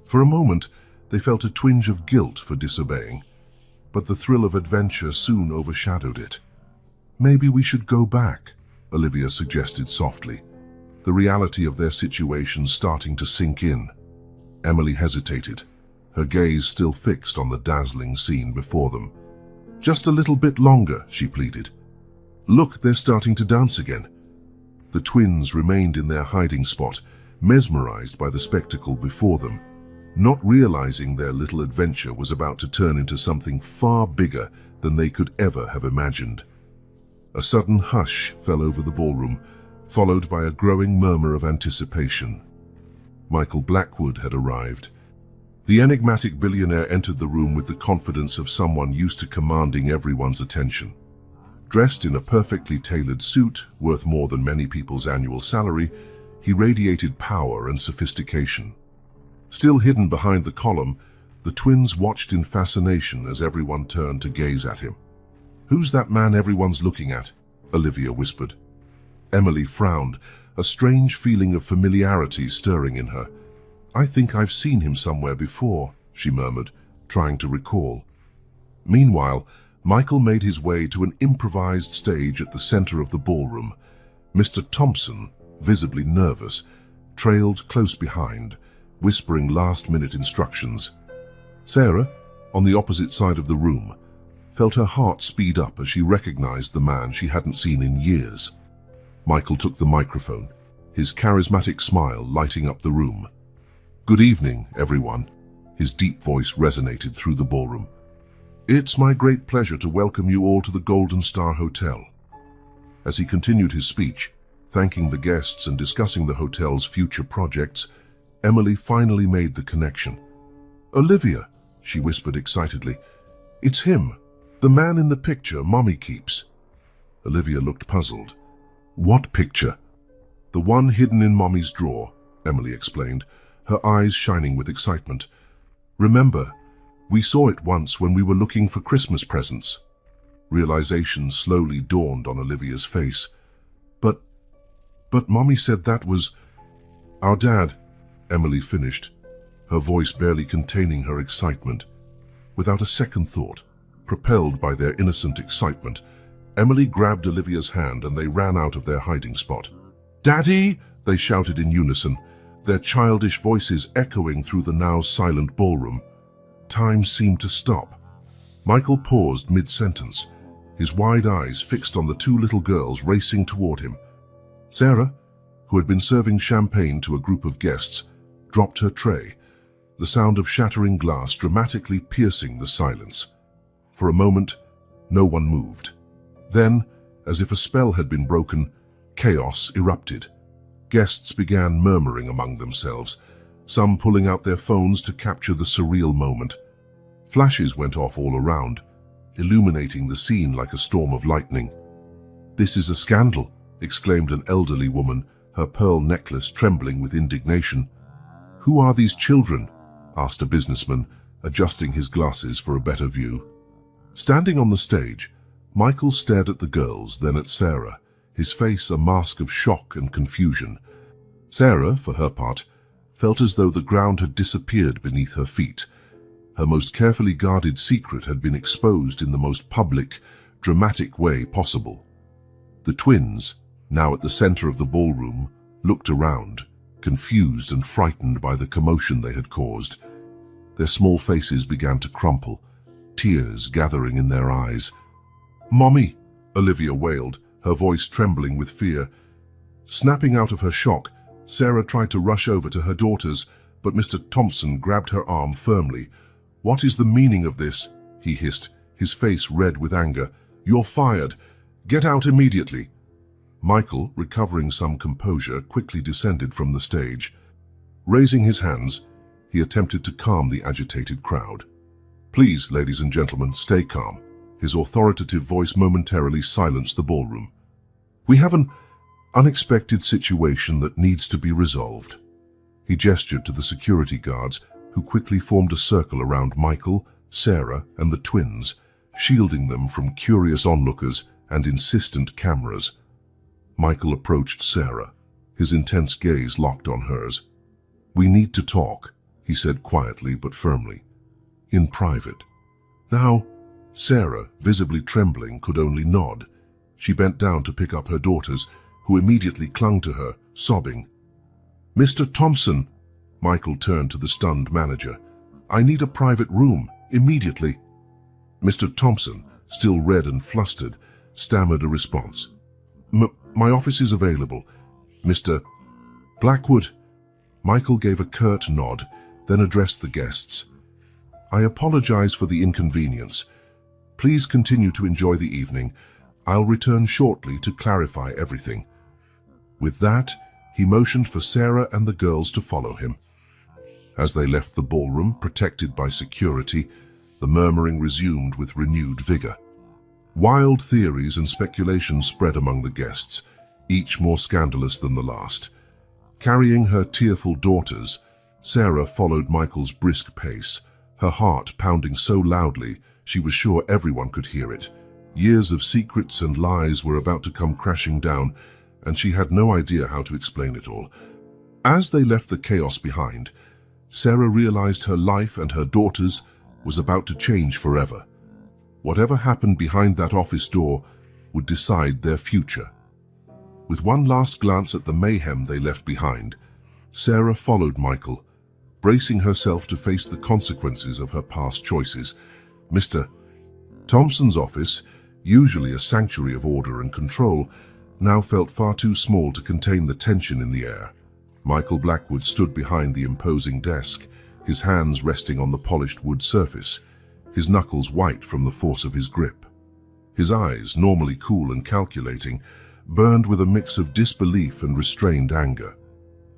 A: For a moment, they felt a twinge of guilt for disobeying, but the thrill of adventure soon overshadowed it. "Maybe we should go back," Olivia suggested softly, the reality of their situation starting to sink in. Emily hesitated, her gaze still fixed on the dazzling scene before them. "Just a little bit longer," she pleaded. "Look, they're starting to dance again." The twins remained in their hiding spot, mesmerized by the spectacle before them, not realizing their little adventure was about to turn into something far bigger than they could ever have imagined. A sudden hush fell over the ballroom, followed by a growing murmur of anticipation. Michael Blackwood had arrived. The enigmatic billionaire entered the room with the confidence of someone used to commanding everyone's attention. Dressed in a perfectly tailored suit, worth more than many people's annual salary, he radiated power and sophistication. Still hidden behind the column, the twins watched in fascination as everyone turned to gaze at him. "Who's that man everyone's looking at?" Olivia whispered. Emily frowned, a strange feeling of familiarity stirring in her. "I think I've seen him somewhere before," she murmured, trying to recall. Meanwhile, Michael made his way to an improvised stage at the center of the ballroom. Mr. Thompson, visibly nervous, trailed close behind, whispering last-minute instructions. Sarah, on the opposite side of the room, felt her heart speed up as she recognized the man she hadn't seen in years. Michael took the microphone, his charismatic smile lighting up the room. "Good evening, everyone," his deep voice resonated through the ballroom. "It's my great pleasure to welcome you all to the Golden Star Hotel." As he continued his speech, thanking the guests and discussing the hotel's future projects, Emily finally made the connection. "Olivia," she whispered excitedly, "it's him, the man in the picture Mommy keeps." Olivia looked puzzled. "What picture?" "The one hidden in Mommy's drawer," Emily explained, her eyes shining with excitement. "Remember, we saw it once when we were looking for Christmas presents." Realization slowly dawned on Olivia's face. But Mommy said that was our dad," Emily finished, her voice barely containing her excitement. Without a second thought, propelled by their innocent excitement, Emily grabbed Olivia's hand and they ran out of their hiding spot. "Daddy!" they shouted in unison, their childish voices echoing through the now silent ballroom. Time seemed to stop. Michael paused mid-sentence, his wide eyes fixed on the two little girls racing toward him. Sarah, who had been serving champagne to a group of guests, dropped her tray, the sound of shattering glass dramatically piercing the silence. For a moment, no one moved. Then, as if a spell had been broken, chaos erupted. Guests began murmuring among themselves, some pulling out their phones to capture the surreal moment. Flashes went off all around, illuminating the scene like a storm of lightning. "This is a scandal," exclaimed an elderly woman, her pearl necklace trembling with indignation. "Who are these children?" asked a businessman, adjusting his glasses for a better view. Standing on the stage, Michael stared at the girls, then at Sarah, his face a mask of shock and confusion. Sarah, for her part, felt as though the ground had disappeared beneath her feet. Her most carefully guarded secret had been exposed in the most public, dramatic way possible. The twins, now at the center of the ballroom, looked around, confused and frightened by the commotion they had caused. Their small faces began to crumple, tears gathering in their eyes. "Mommy!" Olivia wailed, her voice trembling with fear. Snapping out of her shock, Sarah tried to rush over to her daughters, but Mr. Thompson grabbed her arm firmly. "What is the meaning of this?" he hissed, his face red with anger. "You're fired. Get out immediately." Michael, recovering some composure, quickly descended from the stage. Raising his hands, he attempted to calm the agitated crowd. "Please, ladies and gentlemen, stay calm." His authoritative voice momentarily silenced the ballroom. "We have an unexpected situation that needs to be resolved." He gestured to the security guards, who quickly formed a circle around Michael, Sarah, and the twins, shielding them from curious onlookers and insistent cameras. Michael approached Sarah, his intense gaze locked on hers. "We need to talk," he said quietly but firmly. "In private." Now, Sarah, visibly trembling, could only nod. She bent down to pick up her daughters, who immediately clung to her, sobbing. "Mr. Thompson," Michael turned to the stunned manager, "I need a private room, immediately." Mr. Thompson, still red and flustered, stammered a response. My office is available, Mr. Blackwood." Michael gave a curt nod, then addressed the guests. "I apologize for the inconvenience. Please continue to enjoy the evening. I'll return shortly to clarify everything." With that, he motioned for Sarah and the girls to follow him. As they left the ballroom, protected by security, the murmuring resumed with renewed vigor. Wild theories and speculation spread among the guests, each more scandalous than the last. Carrying her tearful daughters, Sarah followed Michael's brisk pace, her heart pounding so loudly she was sure everyone could hear it. Years of secrets and lies were about to come crashing down, and she had no idea how to explain it all. As they left the chaos behind, Sarah realized her life and her daughters was about to change forever. Whatever happened behind that office door would decide their future. With one last glance at the mayhem they left behind, Sarah followed Michael, bracing herself to face the consequences of her past choices. Mr. Thompson's office, usually a sanctuary of order and control, now felt far too small to contain the tension in the air. Michael Blackwood stood behind the imposing desk, his hands resting on the polished wood surface, his knuckles white from the force of his grip. His eyes, normally cool and calculating, burned with a mix of disbelief and restrained anger.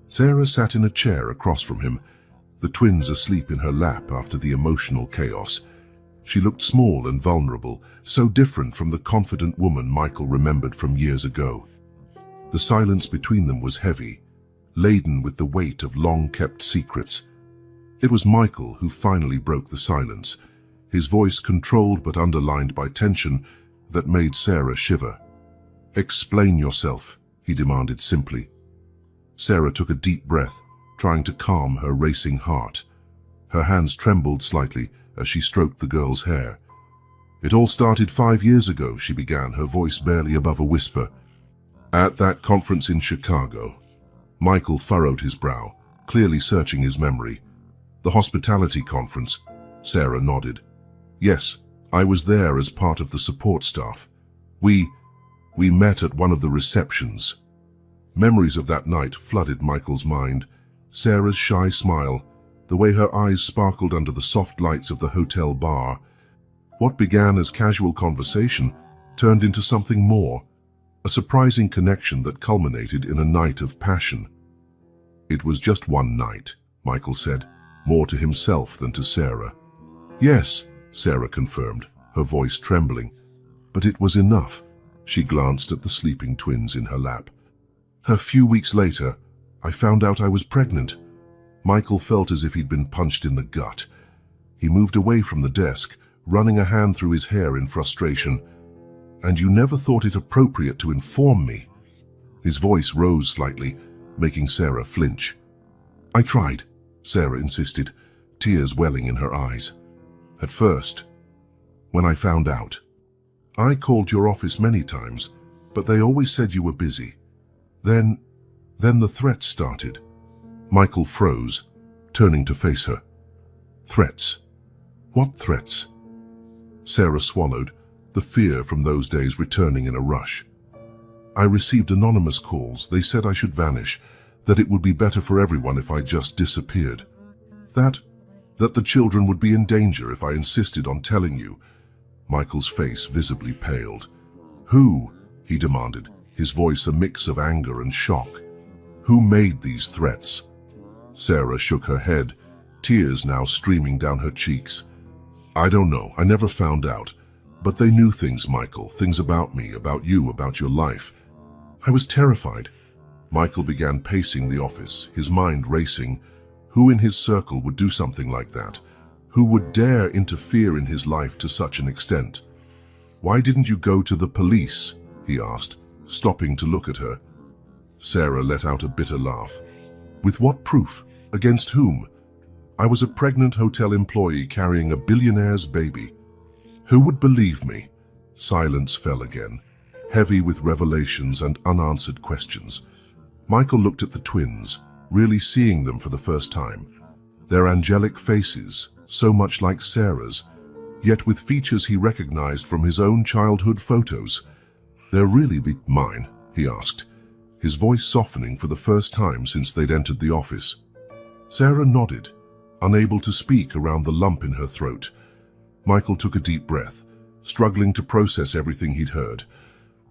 A: Sarah sat in a chair across from him, the twins asleep in her lap after the emotional chaos. She looked small and vulnerable, so different from the confident woman Michael remembered from years ago. The silence between them was heavy, laden with the weight of long-kept secrets. It was Michael who finally broke the silence, his voice controlled but underlined by tension that made Sarah shiver. "Explain yourself," he demanded simply. Sarah took a deep breath, trying to calm her racing heart. Her hands trembled slightly as she stroked the girl's hair. "It all started 5 years ago," she began, her voice barely above a whisper. "At that conference in Chicago." Michael furrowed his brow, clearly searching his memory. "The hospitality conference," Sarah nodded. "Yes, I was there as part of the support staff. We met at one of the receptions." Memories of that night flooded Michael's mind. Sarah's shy smile, the way her eyes sparkled under the soft lights of the hotel bar. What began as casual conversation turned into something more, a surprising connection that culminated in a night of passion. "It was just one night," Michael said, more to himself than to Sarah. "Yes," Sarah confirmed, her voice trembling. "But it was enough." She glanced at the sleeping twins in her lap. "A few weeks later, I found out I was pregnant." Michael felt as if he'd been punched in the gut. He moved away from the desk, running a hand through his hair in frustration. "And you never thought it appropriate to inform me?" His voice rose slightly, making Sarah flinch. "I tried," Sarah insisted, tears welling in her eyes. "At first, when I found out, I called your office many times, but they always said you were busy. Then the threats started." Michael froze, turning to face her. "Threats? What threats?" Sarah swallowed, the fear from those days returning in a rush. "I received anonymous calls. They said I should vanish, that it would be better for everyone if I just disappeared. That the children would be in danger if I insisted on telling you." Michael's face visibly paled. "Who?" he demanded, his voice a mix of anger and shock. "Who made these threats?" Sarah shook her head, tears now streaming down her cheeks. "I don't know. I never found out. But they knew things, Michael, things about me, about you, about your life. I was terrified." Michael began pacing the office, his mind racing. Who in his circle would do something like that? Who would dare interfere in his life to such an extent? "Why didn't you go to the police?" he asked, stopping to look at her. Sarah let out a bitter laugh. "With what proof? Against whom? I was a pregnant hotel employee carrying a billionaire's baby. Who would believe me?" Silence fell again, heavy with revelations and unanswered questions. Michael looked at the twins, really seeing them for the first time. Their angelic faces, so much like Sarah's, yet with features he recognized from his own childhood photos. "They're really mine?" he asked, his voice softening for the first time since they'd entered the office. Sarah nodded, unable to speak around the lump in her throat. Michael took a deep breath, struggling to process everything he'd heard.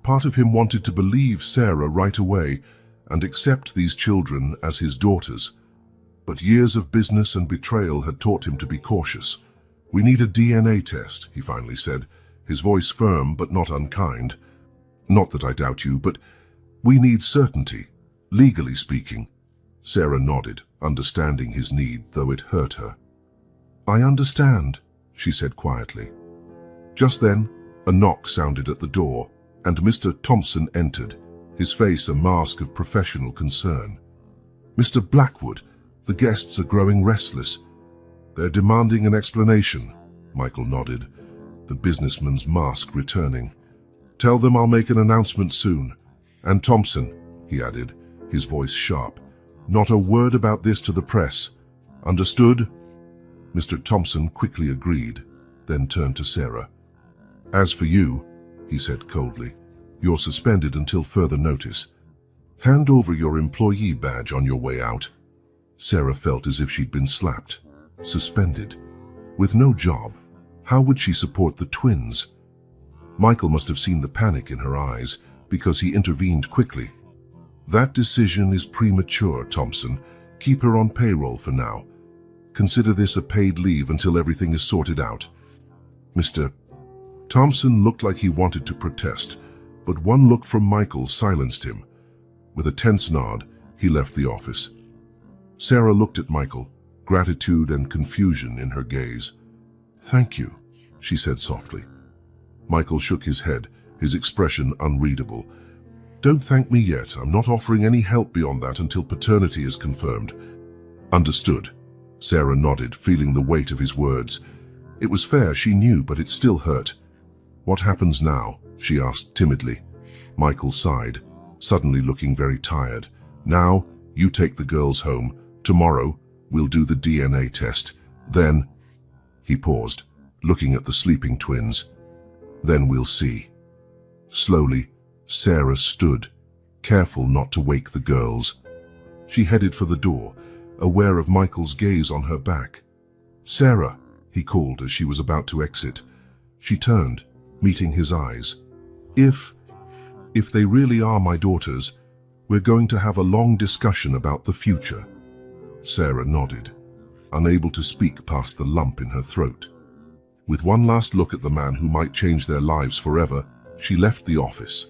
A: Part of him wanted to believe Sarah right away and accept these children as his daughters. But years of business and betrayal had taught him to be cautious. "We need a DNA test," he finally said, his voice firm but not unkind. "Not that I doubt you, but we need certainty, legally speaking." Sarah nodded, understanding his need, though it hurt her. "I understand," she said quietly. Just then, a knock sounded at the door, and Mr. Thompson entered, his face a mask of professional concern. "Mr. Blackwood, the guests are growing restless." "They're demanding an explanation," Michael nodded, the businessman's mask returning. "Tell them I'll make an announcement soon. And Thompson," he added, his voice sharp, "not a word about this to the press. Understood?" Mr. Thompson quickly agreed, then turned to Sarah. "As for you," he said coldly, "you're suspended until further notice. Hand over your employee badge on your way out." Sarah felt as if she'd been slapped. Suspended. With no job, how would she support the twins? Michael must have seen the panic in her eyes, because he intervened quickly. "That decision is premature, Thompson. Keep her on payroll for now. Consider this a paid leave until everything is sorted out." Mr. Thompson looked like he wanted to protest, but one look from Michael silenced him. With a tense nod, he left the office. Sarah looked at Michael, gratitude and confusion in her gaze. "Thank you," she said softly. Michael shook his head, his expression unreadable. "Don't thank me yet. I'm not offering any help beyond that until paternity is confirmed." "Understood." Sarah nodded, feeling the weight of his words. It was fair, she knew, but it still hurt. "What happens now?" she asked timidly. Michael sighed, suddenly looking very tired. "Now, you take the girls home. Tomorrow, we'll do the DNA test. Then—" He paused, looking at the sleeping twins. "Then we'll see." Slowly, Sarah stood, careful not to wake the girls. She headed for the door, aware of Michael's gaze on her back. "Sarah," he called as she was about to exit. She turned, meeting his eyes. If they really are my daughters, we're going to have a long discussion about the future." Sarah nodded, unable to speak past the lump in her throat. With one last look at the man who might change their lives forever, she left the office.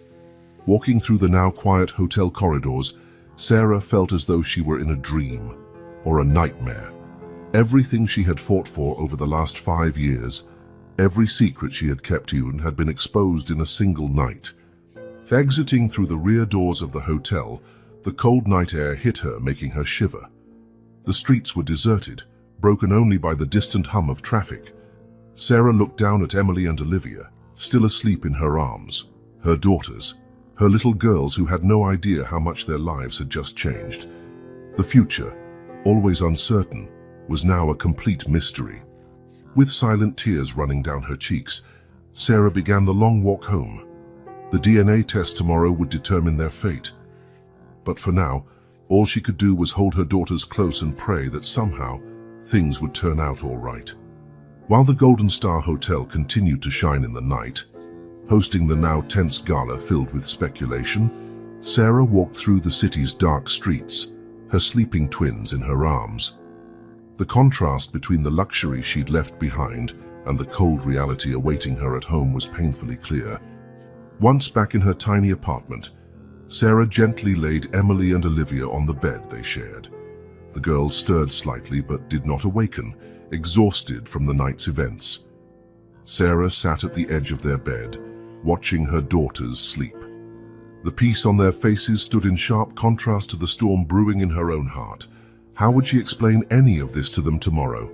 A: Walking through the now quiet hotel corridors, Sarah felt as though she were in a dream, or a nightmare. Everything she had fought for over the last 5 years, every secret she had kept hidden, had been exposed in a single night. Exiting through the rear doors of the hotel, the cold night air hit her, making her shiver. The streets were deserted, broken only by the distant hum of traffic. Sarah looked down at Emily and Olivia, still asleep in her arms, her daughters, her little girls who had no idea how much their lives had just changed. The future, always uncertain, was now a complete mystery. With silent tears running down her cheeks, Sarah began the long walk home. The DNA test tomorrow would determine their fate. But for now, all she could do was hold her daughters close and pray that somehow things would turn out all right. While the Golden Star Hotel continued to shine in the night, hosting the now tense gala filled with speculation, Sarah walked through the city's dark streets, her sleeping twins in her arms. The contrast between the luxury she'd left behind and the cold reality awaiting her at home was painfully clear. Once back in her tiny apartment, Sarah gently laid Emily and Olivia on the bed they shared. The girls stirred slightly but did not awaken, exhausted from the night's events. Sarah sat at the edge of their bed, watching her daughters sleep. The peace on their faces stood in sharp contrast to the storm brewing in her own heart. How would she explain any of this to them tomorrow?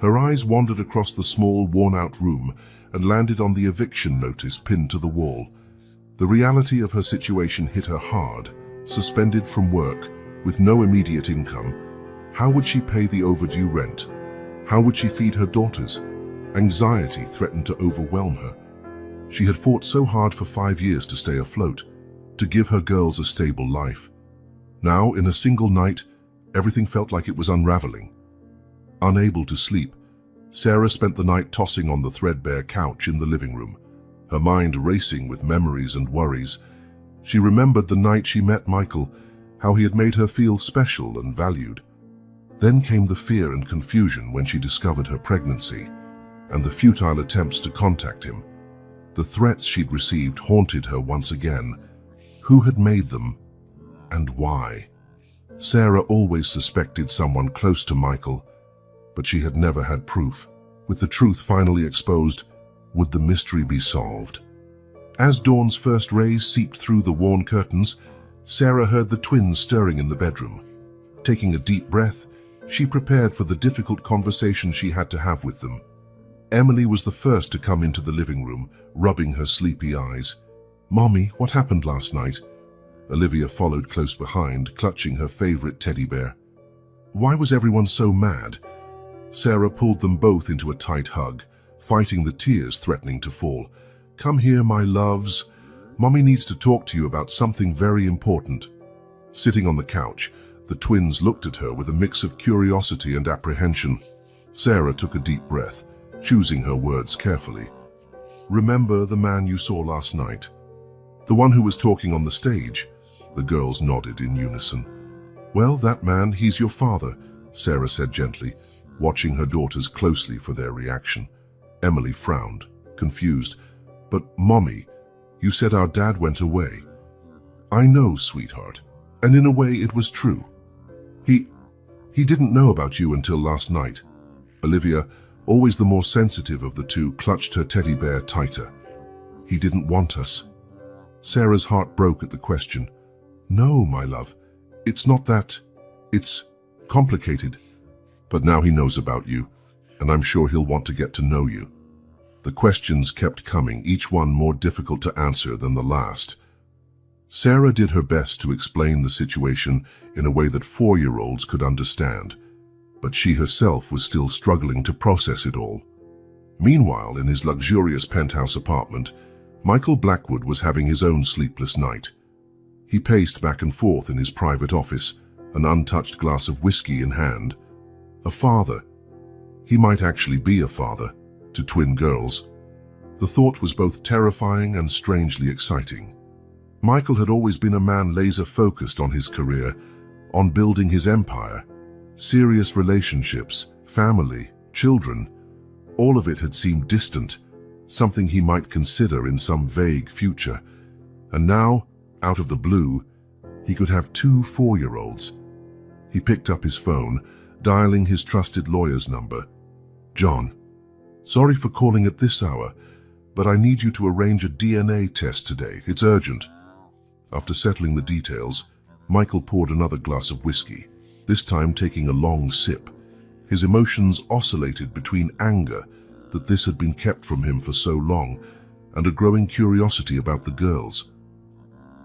A: Her eyes wandered across the small, worn-out room and landed on the eviction notice pinned to the wall. The reality of her situation hit her hard. Suspended from work, with no immediate income, how would she pay the overdue rent? How would she feed her daughters? Anxiety threatened to overwhelm her. She had fought so hard for 5 years to stay afloat, to give her girls a stable life. Now, in a single night, everything felt like it was unraveling. Unable to sleep, Sarah spent the night tossing on the threadbare couch in the living room, her mind racing with memories and worries. She remembered the night she met Michael, how he had made her feel special and valued. Then came the fear and confusion when she discovered her pregnancy, and the futile attempts to contact him. The threats she'd received haunted her once again. Who had made them, and why? Sarah always suspected someone close to Michael, but she had never had proof. With the truth finally exposed, would the mystery be solved? As dawn's first rays seeped through the worn curtains, Sarah heard the twins stirring in the bedroom. Taking a deep breath, she prepared for the difficult conversation she had to have with them. Emily was the first to come into the living room, rubbing her sleepy eyes. "Mommy, what happened last night?" Olivia followed close behind, clutching her favorite teddy bear. "Why was everyone so mad?" Sarah pulled them both into a tight hug, fighting the tears threatening to fall. "Come here, my loves. Mommy needs to talk to you about something very important." Sitting on the couch, the twins looked at her with a mix of curiosity and apprehension. Sarah took a deep breath, choosing her words carefully. "Remember the man you saw last night? The one who was talking on the stage?" The girls nodded in unison. "Well, that man, he's your father," Sarah said gently, watching her daughters closely for their reaction. Emily frowned, confused. "But, Mommy, you said our dad went away." "I know, sweetheart, and in a way it was true. He didn't know about you until last night." Olivia, always the more sensitive of the two, clutched her teddy bear tighter. "He didn't want us." Sarah's heart broke at the question. "No, my love, it's not that. It's complicated. But now he knows about you, and I'm sure he'll want to get to know you." The questions kept coming, each one more difficult to answer than the last. Sarah did her best to explain the situation in a way that 4-year-olds could understand, but she herself was still struggling to process it all. Meanwhile, in his luxurious penthouse apartment, Michael Blackwood was having his own sleepless night. He paced back and forth in his private office, an untouched glass of whiskey in hand. A father. He might actually be a father to twin girls. The thought was both terrifying and strangely exciting. Michael had always been a man laser-focused on his career, on building his empire. Serious relationships, family, children, all of it had seemed distant, something he might consider in some vague future. And now, out of the blue, he could have 2 4-year-olds. He picked up his phone, dialing his trusted lawyer's number. "John, sorry for calling at this hour, but I need you to arrange a DNA test today. It's urgent." After settling the details, Michael poured another glass of whiskey, this time taking a long sip. His emotions oscillated between anger that this had been kept from him for so long and a growing curiosity about the girls.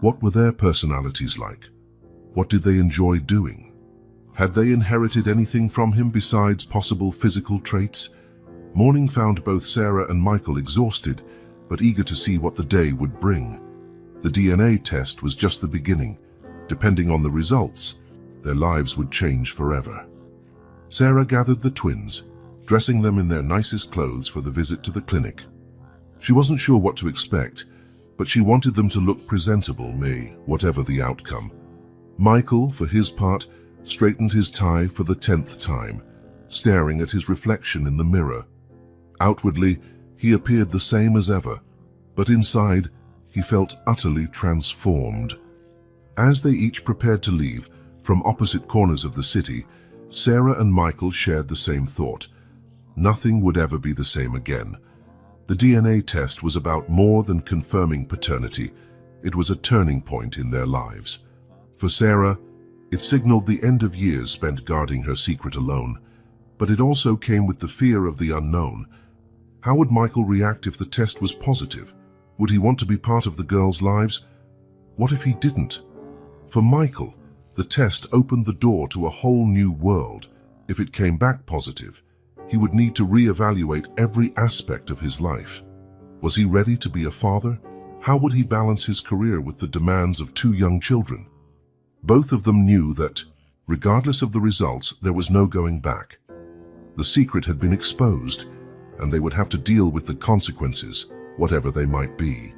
A: What were their personalities like? What did they enjoy doing? Had they inherited anything from him besides possible physical traits? Morning found both Sarah and Michael exhausted, but eager to see what the day would bring. The DNA test was just the beginning. Depending on the results, their lives would change forever. Sarah gathered the twins, dressing them in their nicest clothes for the visit to the clinic. She wasn't sure what to expect, but she wanted them to look presentable, whatever the outcome. Michael, for his part, straightened his tie for the 10th time, staring at his reflection in the mirror. Outwardly, he appeared the same as ever, but inside, he felt utterly transformed. As they each prepared to leave, from opposite corners of the city, Sarah and Michael shared the same thought. Nothing would ever be the same again. The DNA test was about more than confirming paternity. It was a turning point in their lives. For Sarah, it signaled the end of years spent guarding her secret alone, but it also came with the fear of the unknown. How would Michael react if the test was positive? Would he want to be part of the girls' lives? What if he didn't? For Michael, the test opened the door to a whole new world. If it came back positive, he would need to reevaluate every aspect of his life. Was he ready to be a father? How would he balance his career with the demands of 2 young children? Both of them knew that, regardless of the results, there was no going back. The secret had been exposed, and they would have to deal with the consequences, whatever they might be.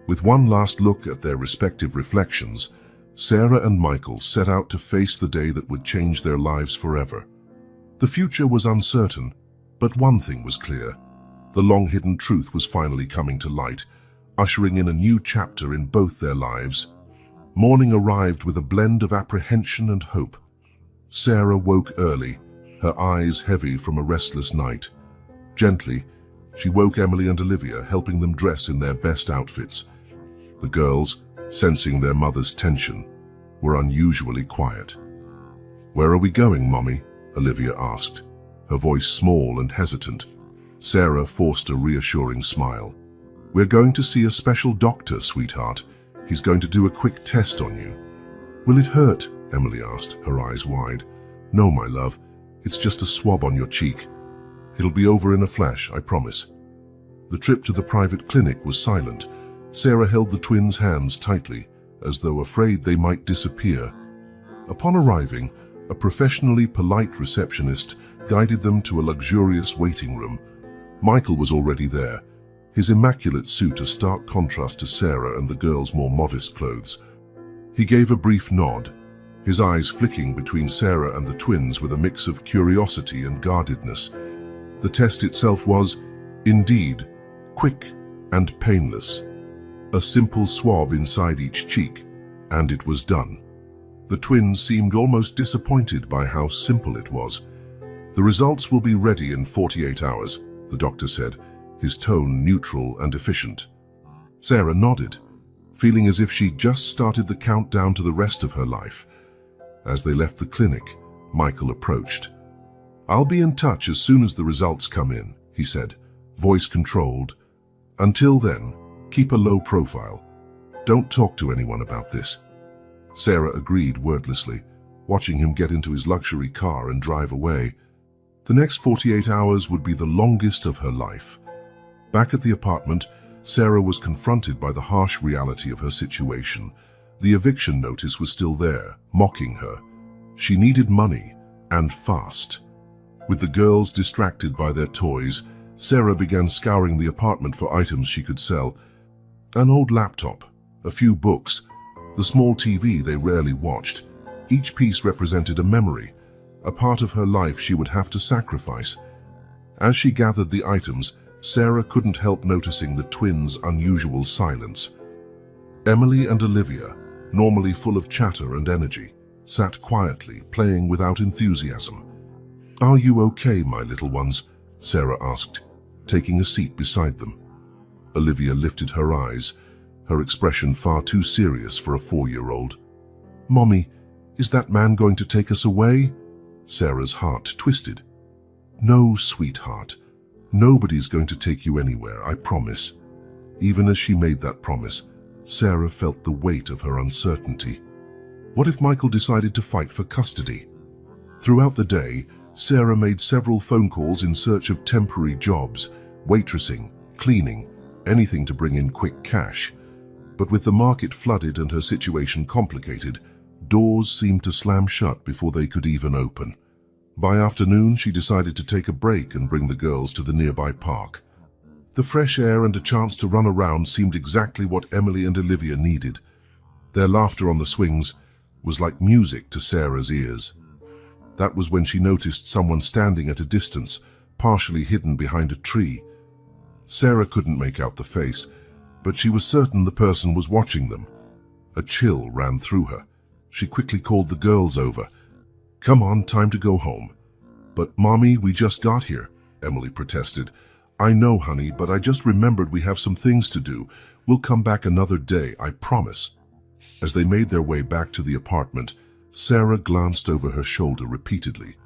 A: With one last look at their respective reflections, Sarah and Michael set out to face the day that would change their lives forever. The future was uncertain, but one thing was clear. The long-hidden truth was finally coming to light, ushering in a new chapter in both their lives. Morning arrived with a blend of apprehension and hope. Sarah woke early, her eyes heavy from a restless night. Gently, she woke Emily and Olivia, helping them dress in their best outfits. The girls, sensing their mother's tension, were unusually quiet. "Where are we going, Mommy?" Olivia asked, her voice small and hesitant. Sarah forced a reassuring smile. "We're going to see a special doctor, sweetheart. He's going to do a quick test on you." "Will it hurt?" Emily asked, her eyes wide. "No, my love. It's just a swab on your cheek. It'll be over in a flash, I promise." The trip to the private clinic was silent. Sarah held the twins' hands tightly, as though afraid they might disappear. Upon arriving, a professionally polite receptionist guided them to a luxurious waiting room. Michael was already there, his immaculate suit a stark contrast to Sarah and the girls' more modest clothes. He gave a brief nod, his eyes flicking between Sarah and the twins with a mix of curiosity and guardedness. The test itself was, indeed, quick and painless. A simple swab inside each cheek, and it was done. The twins seemed almost disappointed by how simple it was. "The results will be ready in 48 hours, the doctor said, his tone neutral and efficient. Sarah nodded, feeling as if she'd just started the countdown to the rest of her life. As they left the clinic, Michael approached. "I'll be in touch as soon as the results come in," he said, voice controlled. "Until then, keep a low profile. Don't talk to anyone about this." Sarah agreed wordlessly, watching him get into his luxury car and drive away. The next 48 hours would be the longest of her life. Back at the apartment, Sarah was confronted by the harsh reality of her situation. The eviction notice was still there, mocking her. She needed money, and fast. With the girls distracted by their toys, Sarah began scouring the apartment for items she could sell. An old laptop, a few books, the small TV they rarely watched. Each piece represented a memory, a part of her life she would have to sacrifice. As she gathered the items, Sarah couldn't help noticing the twins' unusual silence. Emily and Olivia, normally full of chatter and energy, sat quietly, playing without enthusiasm. "Are you okay, my little ones?" Sarah asked, taking a seat beside them. Olivia lifted her eyes, her expression far too serious for a 4-year-old. "Mommy, is that man going to take us away?" Sarah's heart twisted. "No, sweetheart. Nobody's going to take you anywhere, I promise." Even as she made that promise, Sarah felt the weight of her uncertainty. What if Michael decided to fight for custody? Throughout the day, Sarah made several phone calls in search of temporary jobs, waitressing, cleaning, anything to bring in quick cash. But with the market flooded and her situation complicated, doors seemed to slam shut before they could even open. By afternoon, she decided to take a break and bring the girls to the nearby park. The fresh air and a chance to run around seemed exactly what Emily and Olivia needed. Their laughter on the swings was like music to Sarah's ears. That was when she noticed someone standing at a distance, partially hidden behind a tree. Sarah couldn't make out the face, but she was certain the person was watching them. A chill ran through her. She quickly called the girls over. "Come on, time to go home." "But Mommy, we just got here," Emily protested. "I know, honey, but I just remembered we have some things to do. We'll come back another day, I promise." As they made their way back to the apartment, Sarah glanced over her shoulder repeatedly.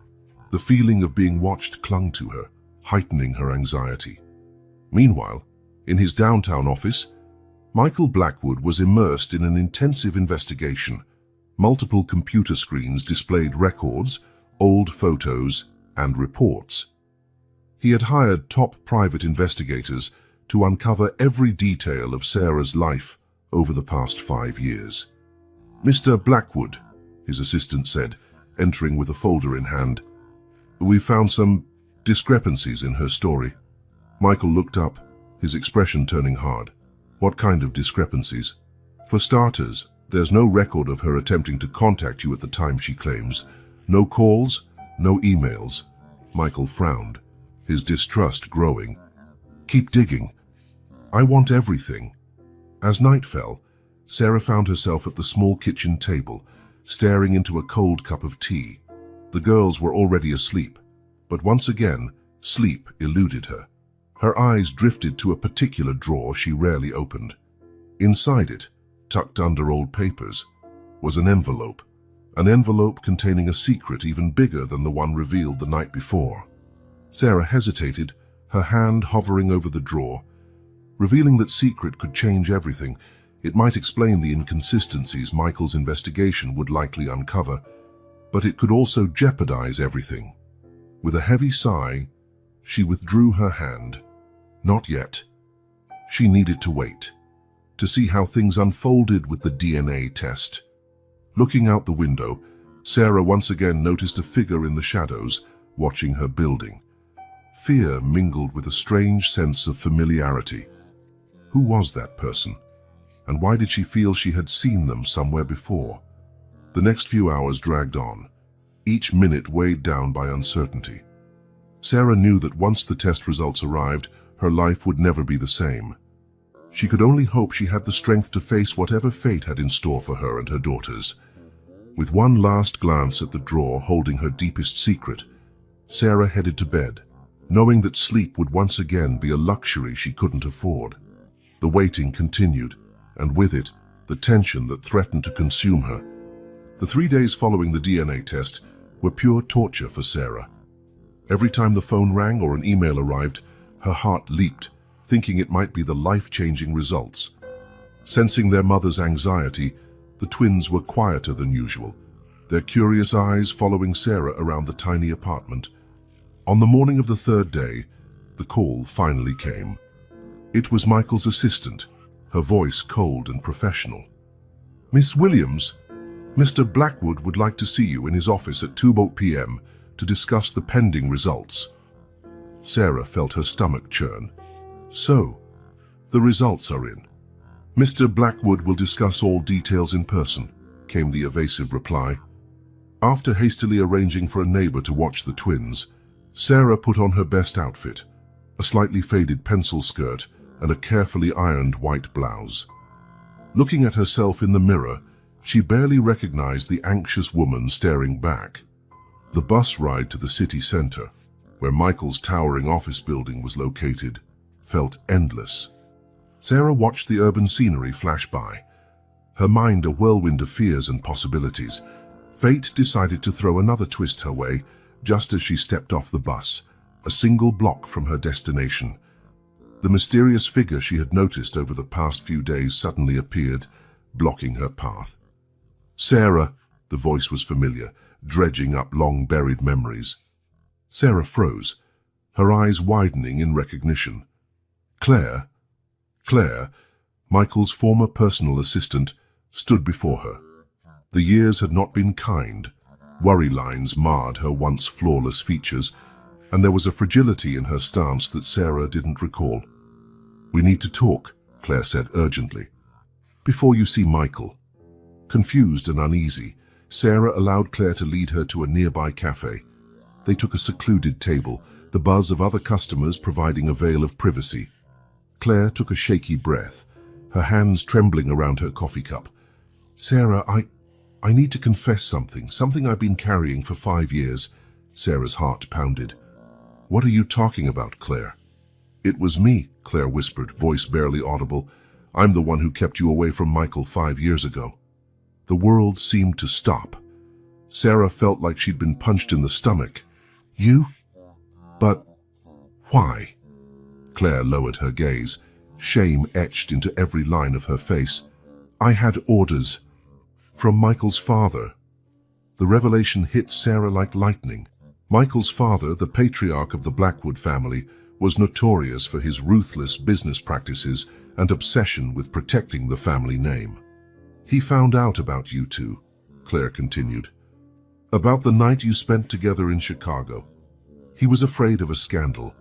A: The feeling of being watched clung to her, heightening her anxiety. Meanwhile, in his downtown office, Michael Blackwood was immersed in an intensive investigation. Multiple computer screens displayed records, old photos, and reports. He had hired top private investigators to uncover every detail of Sarah's life over the past 5 years. "Mr. Blackwood," his assistant said, entering with a folder in hand, "we found some discrepancies in her story." Michael looked up, his expression turning hard. "What kind of discrepancies?" "For starters, there's no record of her attempting to contact you at the time she claims. No calls, no emails." Michael frowned, his distrust growing. Keep digging. I want everything." As night fell, Sarah found herself at the small kitchen table, staring into a cold cup of tea. The girls were already asleep, but once again, sleep eluded her. Her eyes drifted to a particular drawer she rarely opened. Inside it, tucked under old papers, was an envelope containing a secret even bigger than the one revealed the night before. Sarah hesitated, her hand hovering over the drawer. Revealing that secret could change everything. It might explain the inconsistencies Michael's investigation would likely uncover, but it could also jeopardize everything. With a heavy sigh, she withdrew her hand. Not yet. She needed to wait, to see how things unfolded with the DNA test. Looking out the window, Sarah once again noticed a figure in the shadows, watching her building. Fear mingled with a strange sense of familiarity. Who was that person? And why did she feel she had seen them somewhere before? The next few hours dragged on, each minute weighed down by uncertainty. Sarah knew that once the test results arrived, her life would never be the same. She could only hope she had the strength to face whatever fate had in store for her and her daughters. With one last glance at the drawer holding her deepest secret, Sarah headed to bed, knowing that sleep would once again be a luxury she couldn't afford. The waiting continued, and with it, the tension that threatened to consume her. The 3 days following the DNA test were pure torture for Sarah. Every time the phone rang or an email arrived, her heart leaped, thinking it might be the life-changing results. Sensing their mother's anxiety, the twins were quieter than usual, their curious eyes following Sarah around the tiny apartment. On the morning of the 3rd day, the call finally came. It was Michael's assistant, her voice cold and professional. "Miss Williams, Mr. Blackwood would like to see you in his office at 2 p.m. to discuss the pending results." Sarah felt her stomach churn. "So, the results are in. Mr. Blackwood will discuss all details in person," came the evasive reply. After hastily arranging for a neighbor to watch the twins, Sarah put on her best outfit, a slightly faded pencil skirt and a carefully ironed white blouse. Looking at herself in the mirror, she barely recognized the anxious woman staring back. The bus ride to the city center, where Michael's towering office building was located, felt endless. Sarah watched the urban scenery flash by, her mind a whirlwind of fears and possibilities. Fate decided to throw another twist her way just as she stepped off the bus, a single block from her destination. The mysterious figure she had noticed over the past few days suddenly appeared, blocking her path. "Sarah," the voice was familiar, dredging up long-buried memories. Sarah froze, her eyes widening in recognition. Claire, Michael's former personal assistant, stood before her. The years had not been kind. Worry lines marred her once flawless features, and there was a fragility in her stance that Sarah didn't recall. "We need to talk," Claire said urgently. "Before you see Michael." Confused and uneasy, Sarah allowed Claire to lead her to a nearby cafe. They took a secluded table, the buzz of other customers providing a veil of privacy. Claire took a shaky breath, her hands trembling around her coffee cup. "Sarah, I need to confess something I've been carrying for 5 years." Sarah's heart pounded. "What are you talking about, Claire?" "It was me," Claire whispered, voice barely audible. "I'm the one who kept you away from Michael 5 years ago." The world seemed to stop. Sarah felt like she'd been punched in the stomach. "You? But why?" Claire lowered her gaze, shame etched into every line of her face. "I had orders from Michael's father." The revelation hit Sarah like lightning. Michael's father, the patriarch of the Blackwood family, was notorious for his ruthless business practices and obsession with protecting the family name. "He found out about you two," Claire continued. "About the night you spent together in Chicago. He was afraid of a scandal,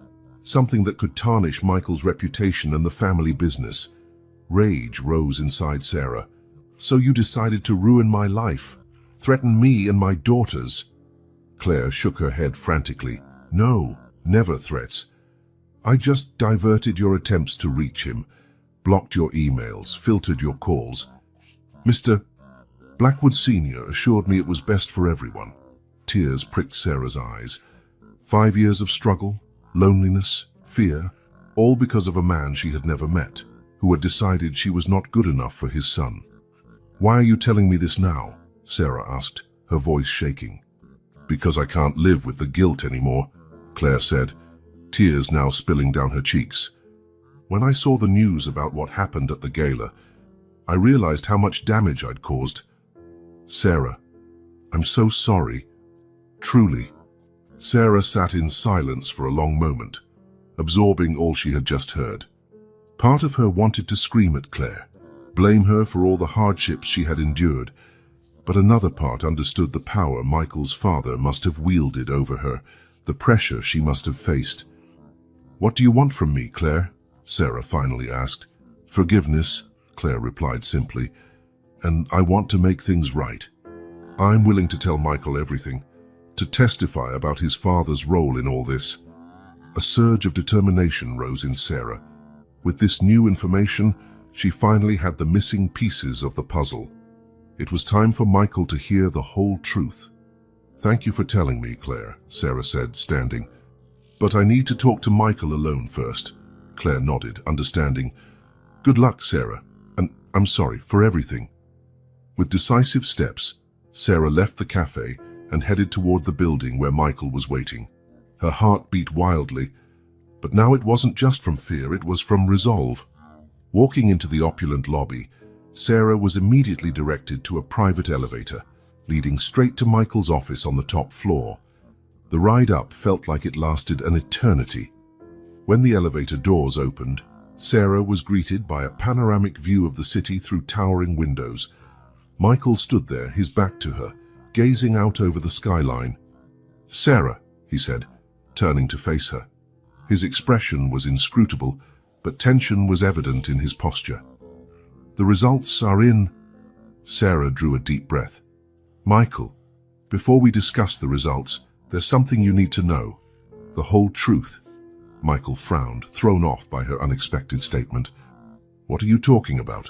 A: something that could tarnish Michael's reputation and the family business." Rage rose inside Sarah. "So you decided to ruin my life, threaten me and my daughters?" Claire shook her head frantically. "No, never threats. I just diverted your attempts to reach him, blocked your emails, filtered your calls. Mr. Blackwood Sr. assured me it was best for everyone. Tears pricked Sarah's eyes. 5 years of struggle, loneliness, fear, all because of a man she had never met, who had decided she was not good enough for his son. Why are you telling me this now? Sarah asked, her voice shaking. Because I can't live with the guilt anymore, Claire said, tears now spilling down her cheeks. When I saw the news about what happened at the gala, I realized how much damage I'd caused. Sarah, I'm so sorry. Truly. Sarah sat in silence for a long moment, absorbing all she had just heard. Part of her wanted to scream at Claire, blame her for all the hardships she had endured, but another part understood the power Michael's father must have wielded over her, the pressure she must have faced. What do you want from me, Claire? Sarah finally asked. Forgiveness, Claire replied simply, and I want to make things right. I'm willing to tell Michael everything, to testify about his father's role in all this. A surge of determination rose in Sarah. With this new information, she finally had the missing pieces of the puzzle. It was time for Michael to hear the whole truth. Thank you for telling me, Claire, Sarah said, standing. But I need to talk to Michael alone first. Claire nodded, understanding. Good luck, Sarah, and I'm sorry for everything. With decisive steps, Sarah left the cafe and headed toward the building where Michael was waiting. Her heart beat wildly, but now it wasn't just from fear, it was from resolve. Walking into the opulent lobby, Sarah was immediately directed to a private elevator, leading straight to Michael's office on the top floor. The ride up felt like it lasted an eternity. When the elevator doors opened, Sarah was greeted by a panoramic view of the city through towering windows. Michael stood there, his back to her, gazing out over the skyline. Sarah, he said, turning to face her. His expression was inscrutable, but tension was evident in his posture. The results are in... Sarah drew a deep breath. Michael, before we discuss the results, there's something you need to know. The whole truth. Michael frowned, thrown off by her unexpected statement. What are you talking about?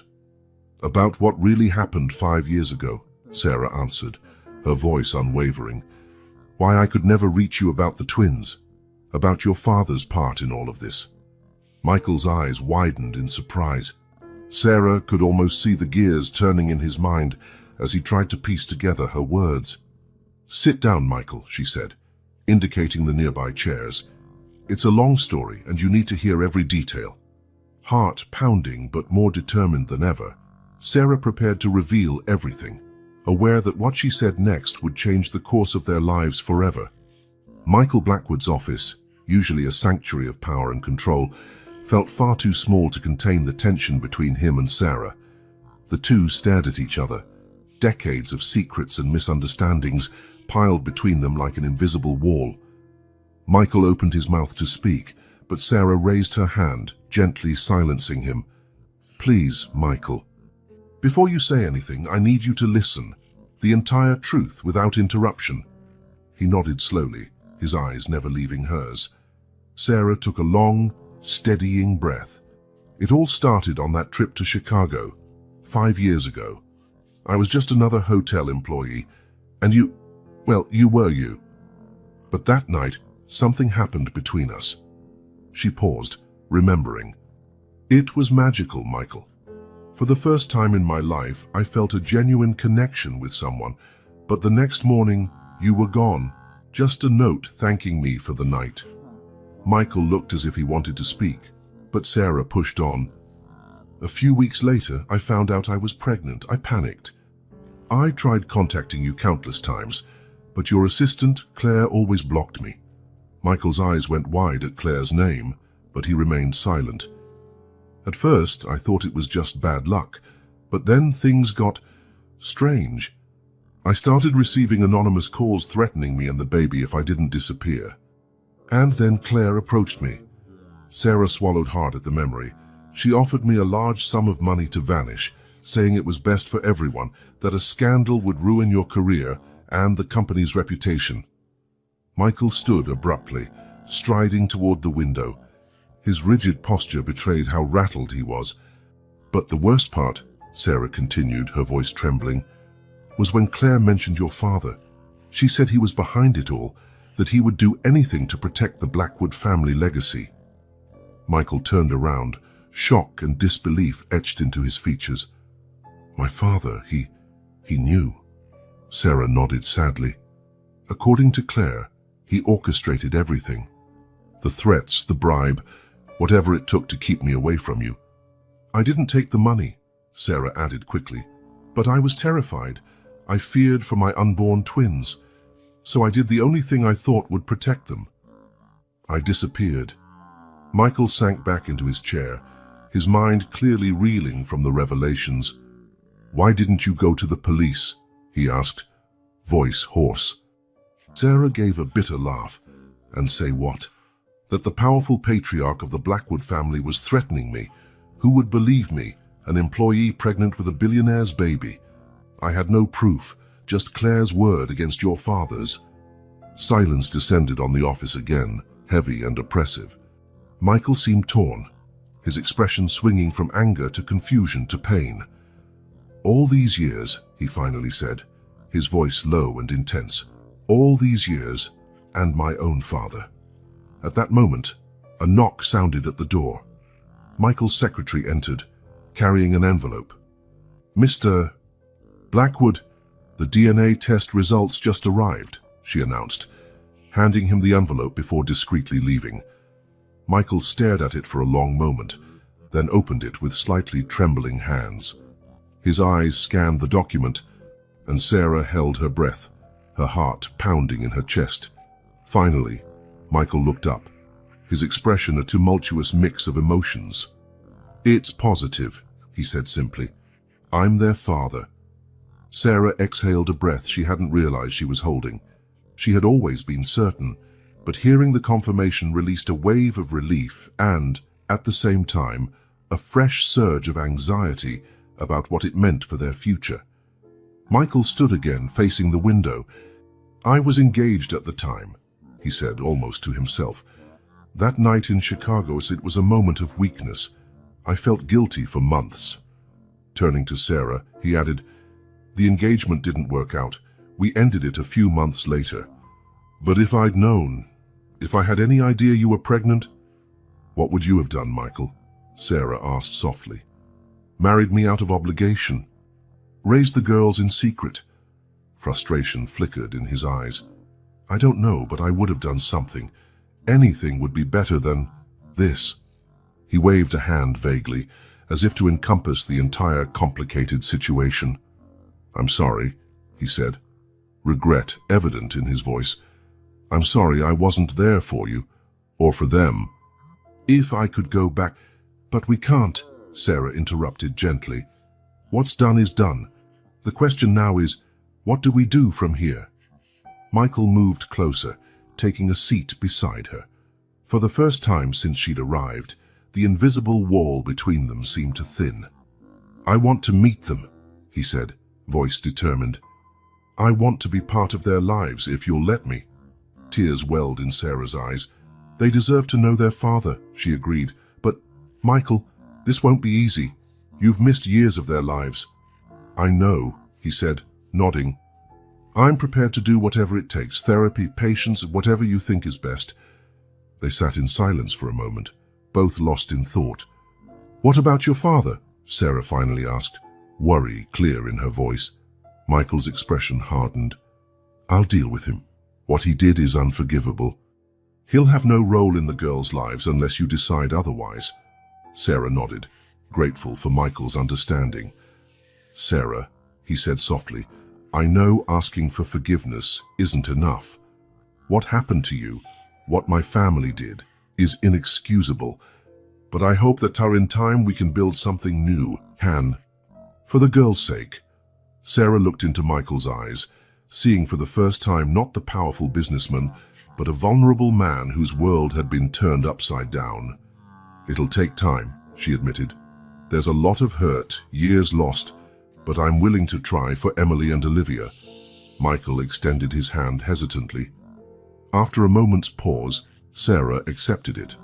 A: About what really happened 5 years ago, Sarah answered, her voice unwavering. Why I could never reach you about the twins, about your father's part in all of this. Michael's eyes widened in surprise. Sarah could almost see the gears turning in his mind as he tried to piece together her words. Sit down, Michael, she said, indicating the nearby chairs. It's a long story, and you need to hear every detail. Heart pounding but more determined than ever, Sarah prepared to reveal everything, aware that what she said next would change the course of their lives forever. Michael Blackwood's office, usually a sanctuary of power and control, felt far too small to contain the tension between him and Sarah. The two stared at each other, decades of secrets and misunderstandings piled between them like an invisible wall. Michael opened his mouth to speak, but Sarah raised her hand, gently silencing him. Please, Michael. Before you say anything, I need you to listen. The entire truth, without interruption. He nodded slowly, his eyes never leaving hers. Sarah took a long, steadying breath. It all started on that trip to Chicago, 5 years ago. I was just another hotel employee, and you were you. But that night, something happened between us. She paused, remembering. It was magical, Michael. For the first time in my life, I felt a genuine connection with someone, but the next morning, you were gone. Just a note thanking me for the night. Michael looked as if he wanted to speak, but Sarah pushed on. A few weeks later, I found out I was pregnant. I panicked. I tried contacting you countless times, but your assistant, Claire, always blocked me. Michael's eyes went wide at Claire's name, but he remained silent. At first, I thought it was just bad luck, but then things got strange. I started receiving anonymous calls threatening me and the baby if I didn't disappear. And then Claire approached me. Sarah swallowed hard at the memory. She offered me a large sum of money to vanish, saying it was best for everyone, that a scandal would ruin your career and the company's reputation. Michael stood abruptly, striding toward the window. His rigid posture betrayed how rattled he was. But the worst part, Sarah continued, her voice trembling, was when Claire mentioned your father. She said he was behind it all, that he would do anything to protect the Blackwood family legacy. Michael turned around, shock and disbelief etched into his features. My father, he knew. Sarah nodded sadly. According to Claire, he orchestrated everything. The threats, the bribe, whatever it took to keep me away from you. I didn't take the money, Sarah added quickly, but I was terrified. I feared for my unborn twins, so I did the only thing I thought would protect them. I disappeared. Michael sank back into his chair, his mind clearly reeling from the revelations. Why didn't you go to the police? He asked, voice hoarse. Sarah gave a bitter laugh. And say what? That the powerful patriarch of the Blackwood family was threatening me. Who would believe me, an employee pregnant with a billionaire's baby? I had no proof, just Claire's word against your father's. Silence descended on the office again, heavy and oppressive. Michael seemed torn, his expression swinging from anger to confusion to pain. All these years, he finally said, his voice low and intense, all these years, and my own father. At that moment, a knock sounded at the door. Michael's secretary entered, carrying an envelope. Mr. Blackwood, the DNA test results just arrived, she announced, handing him the envelope before discreetly leaving. Michael stared at it for a long moment, then opened it with slightly trembling hands. His eyes scanned the document, and Sarah held her breath, her heart pounding in her chest. Finally, Michael looked up, his expression a tumultuous mix of emotions. It's positive, he said simply. I'm their father. Sarah exhaled a breath she hadn't realized she was holding. She had always been certain, but hearing the confirmation released a wave of relief and, at the same time, a fresh surge of anxiety about what it meant for their future. Michael stood again, facing the window. I was engaged at the time, he said, almost to himself. That night in Chicago, it was a moment of weakness. I felt guilty for months. Turning to Sarah, he added, the engagement didn't work out. We ended it a few months later. But if I'd known, if I had any idea you were pregnant, what would you have done, Michael? Sarah asked softly. Married me out of obligation. Raised the girls in secret. Frustration flickered in his eyes. I don't know, but I would have done something. Anything would be better than this. He waved a hand vaguely, as if to encompass the entire complicated situation. I'm sorry, he said, regret evident in his voice. I'm sorry I wasn't there for you, or for them. If I could go back, but we can't, Sarah interrupted gently. What's done is done. The question now is, what do we do from here? Michael moved closer, taking a seat beside her. For the first time since she'd arrived, the invisible wall between them seemed to thin. I want to meet them, he said, voice determined. I want to be part of their lives if you'll let me. Tears welled in Sarah's eyes. They deserve to know their father, she agreed. But, Michael, this won't be easy. You've missed years of their lives. I know, he said, nodding. I'm prepared to do whatever it takes, therapy, patience, whatever you think is best. They sat in silence for a moment, both lost in thought. What about your father? Sarah finally asked, worry clear in her voice. Michael's expression hardened. I'll deal with him. What he did is unforgivable. He'll have no role in the girls' lives unless you decide otherwise. Sarah nodded, grateful for Michael's understanding. Sarah, he said softly, I know asking for forgiveness isn't enough. What happened to you, what my family did, is inexcusable. But I hope that in time we can build something new, for the girls' sake. Sarah looked into Michael's eyes, seeing for the first time not the powerful businessman, but a vulnerable man whose world had been turned upside down. It'll take time, she admitted. There's a lot of hurt, years lost, but I'm willing to try for Emily and Olivia. Michael extended his hand hesitantly. After a moment's pause, Sarah accepted it.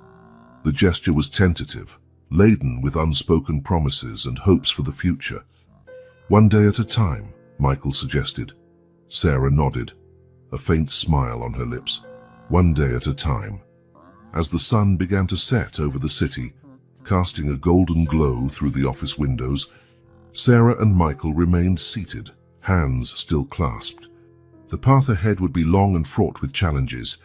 A: The gesture was tentative, laden with unspoken promises and hopes for the future. "One day at a time," Michael suggested. Sarah nodded, a faint smile on her lips. One day at a time. As the sun began to set over the city, casting a golden glow through the office windows, Sarah and Michael remained seated, hands still clasped. The path ahead would be long and fraught with challenges,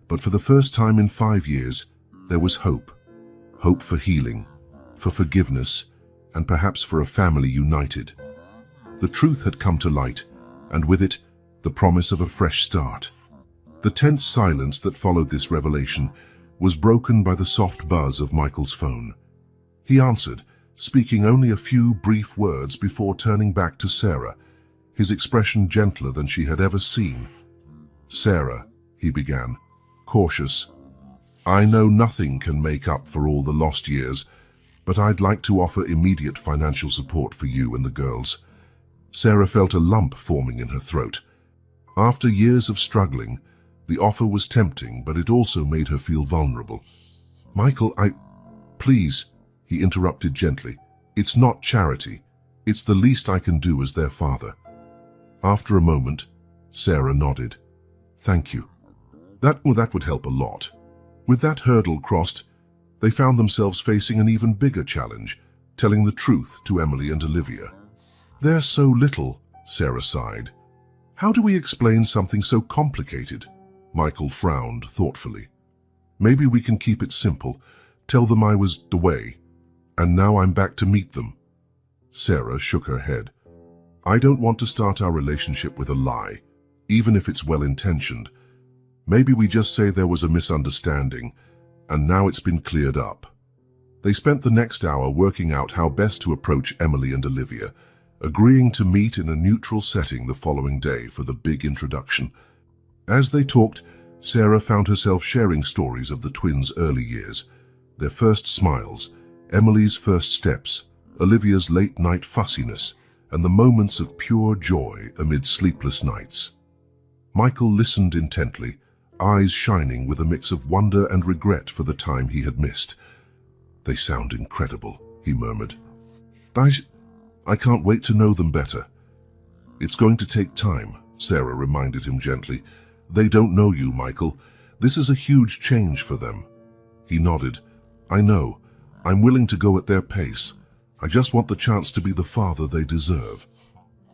A: but for the first time in 5 years, there was hope. Hope for healing, for forgiveness, and perhaps for a family united. The truth had come to light, and with it, the promise of a fresh start. The tense silence that followed this revelation was broken by the soft buzz of Michael's phone. He answered, speaking only a few brief words before turning back to Sarah, his expression gentler than she had ever seen. "Sarah," he began, cautious, "I know nothing can make up for all the lost years, but I'd like to offer immediate financial support for you and the girls." Sarah felt a lump forming in her throat. After years of struggling, the offer was tempting, but it also made her feel vulnerable. "Michael, Please," he interrupted gently. "It's not charity. It's the least I can do as their father." After a moment, Sarah nodded. "Thank you. That would help a lot." With that hurdle crossed, they found themselves facing an even bigger challenge, telling the truth to Emily and Olivia. "They're so little," Sarah sighed. "How do we explain something so complicated?" Michael frowned thoughtfully. "Maybe we can keep it simple. Tell them I was away, and now I'm back to meet them." Sarah shook her head. "I don't want to start our relationship with a lie, even if it's well-intentioned. Maybe we just say there was a misunderstanding, and now it's been cleared up." They spent the next hour working out how best to approach Emily and Olivia, agreeing to meet in a neutral setting the following day for the big introduction. As they talked, Sarah found herself sharing stories of the twins' early years, their first smiles, Emily's first steps, Olivia's late-night fussiness, and the moments of pure joy amid sleepless nights. Michael listened intently, eyes shining with a mix of wonder and regret for the time he had missed. "They sound incredible," he murmured. I can't wait to know them better." "It's going to take time," Sarah reminded him gently. "They don't know you, Michael. This is a huge change for them." He nodded. "I know. I'm willing to go at their pace. I just want the chance to be the father they deserve."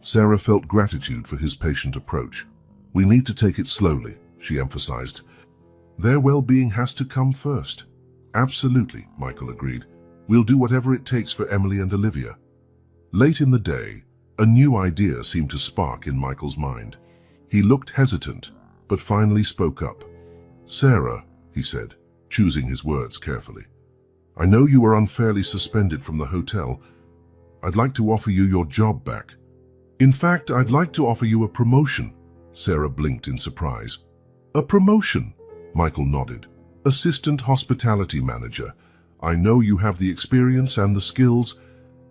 A: Sarah felt gratitude for his patient approach. "We need to take it slowly," she emphasized. "Their well-being has to come first." "Absolutely," Michael agreed. "We'll do whatever it takes for Emily and Olivia." Late in the day, a new idea seemed to spark in Michael's mind. He looked hesitant, but finally spoke up. "Sarah," he said, choosing his words carefully, "I know you were unfairly suspended from the hotel. I'd like to offer you your job back. In fact, I'd like to offer you a promotion." Sarah blinked in surprise. "A promotion?" Michael nodded. "Assistant hospitality manager. I know you have the experience and the skills,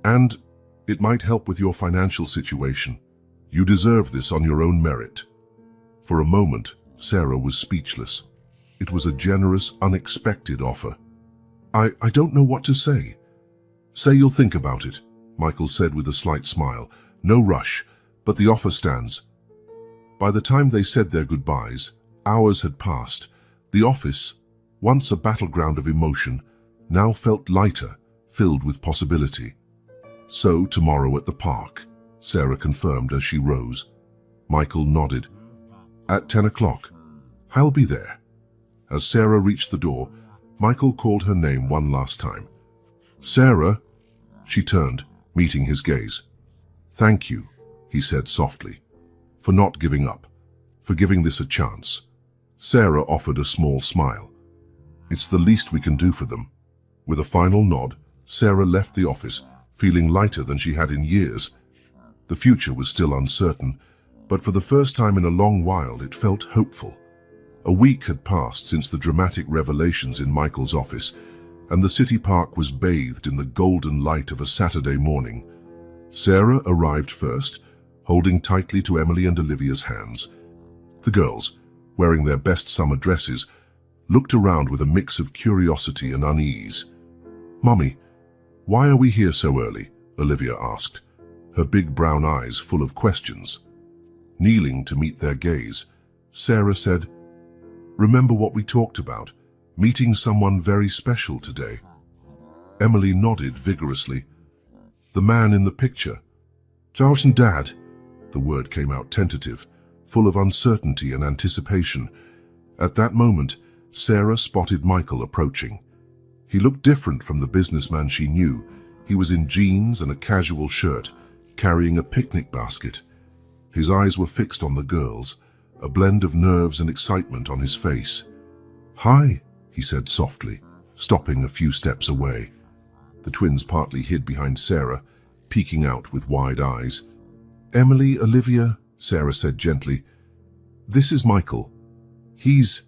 A: and it might help with your financial situation. You deserve this on your own merit." For a moment, Sarah was speechless. It was a generous, unexpected offer. I don't know what to say." "Say you'll think about it," Michael said with a slight smile. "No rush, but the offer stands." By the time they said their goodbyes, hours had passed. The office, once a battleground of emotion, now felt lighter, filled with possibility. "So tomorrow at the park," Sarah confirmed as she rose. Michael nodded. "At 10 o'clock. I'll be there." As Sarah reached the door, Michael called her name one last time. "Sarah!" She turned, meeting his gaze. "Thank you," he said softly, "for not giving up, for giving this a chance." Sarah offered a small smile. "It's the least we can do for them." With a final nod, Sarah left the office, feeling lighter than she had in years. The future was still uncertain, but for the first time in a long while it felt hopeful. A week had passed since the dramatic revelations in Michael's office, and the city park was bathed in the golden light of a Saturday morning. Sarah arrived first, holding tightly to Emily and Olivia's hands. The girls, wearing their best summer dresses, looked around with a mix of curiosity and unease. "Mummy, why are we here so early?" Olivia asked, her big brown eyes full of questions. Kneeling to meet their gaze, Sarah said, "Remember what we talked about, meeting someone very special today?" Emily nodded vigorously. "The man in the picture." "Josh and Dad." The word came out tentative, full of uncertainty and anticipation. At that moment, Sarah spotted Michael approaching. He looked different from the businessman she knew. He was in jeans and a casual shirt, carrying a picnic basket. His eyes were fixed on the girls, a blend of nerves and excitement on his face. "Hi," he said softly, stopping a few steps away. The twins partly hid behind Sarah, peeking out with wide eyes. "Emily, Olivia," Sarah said gently, "this is Michael. He's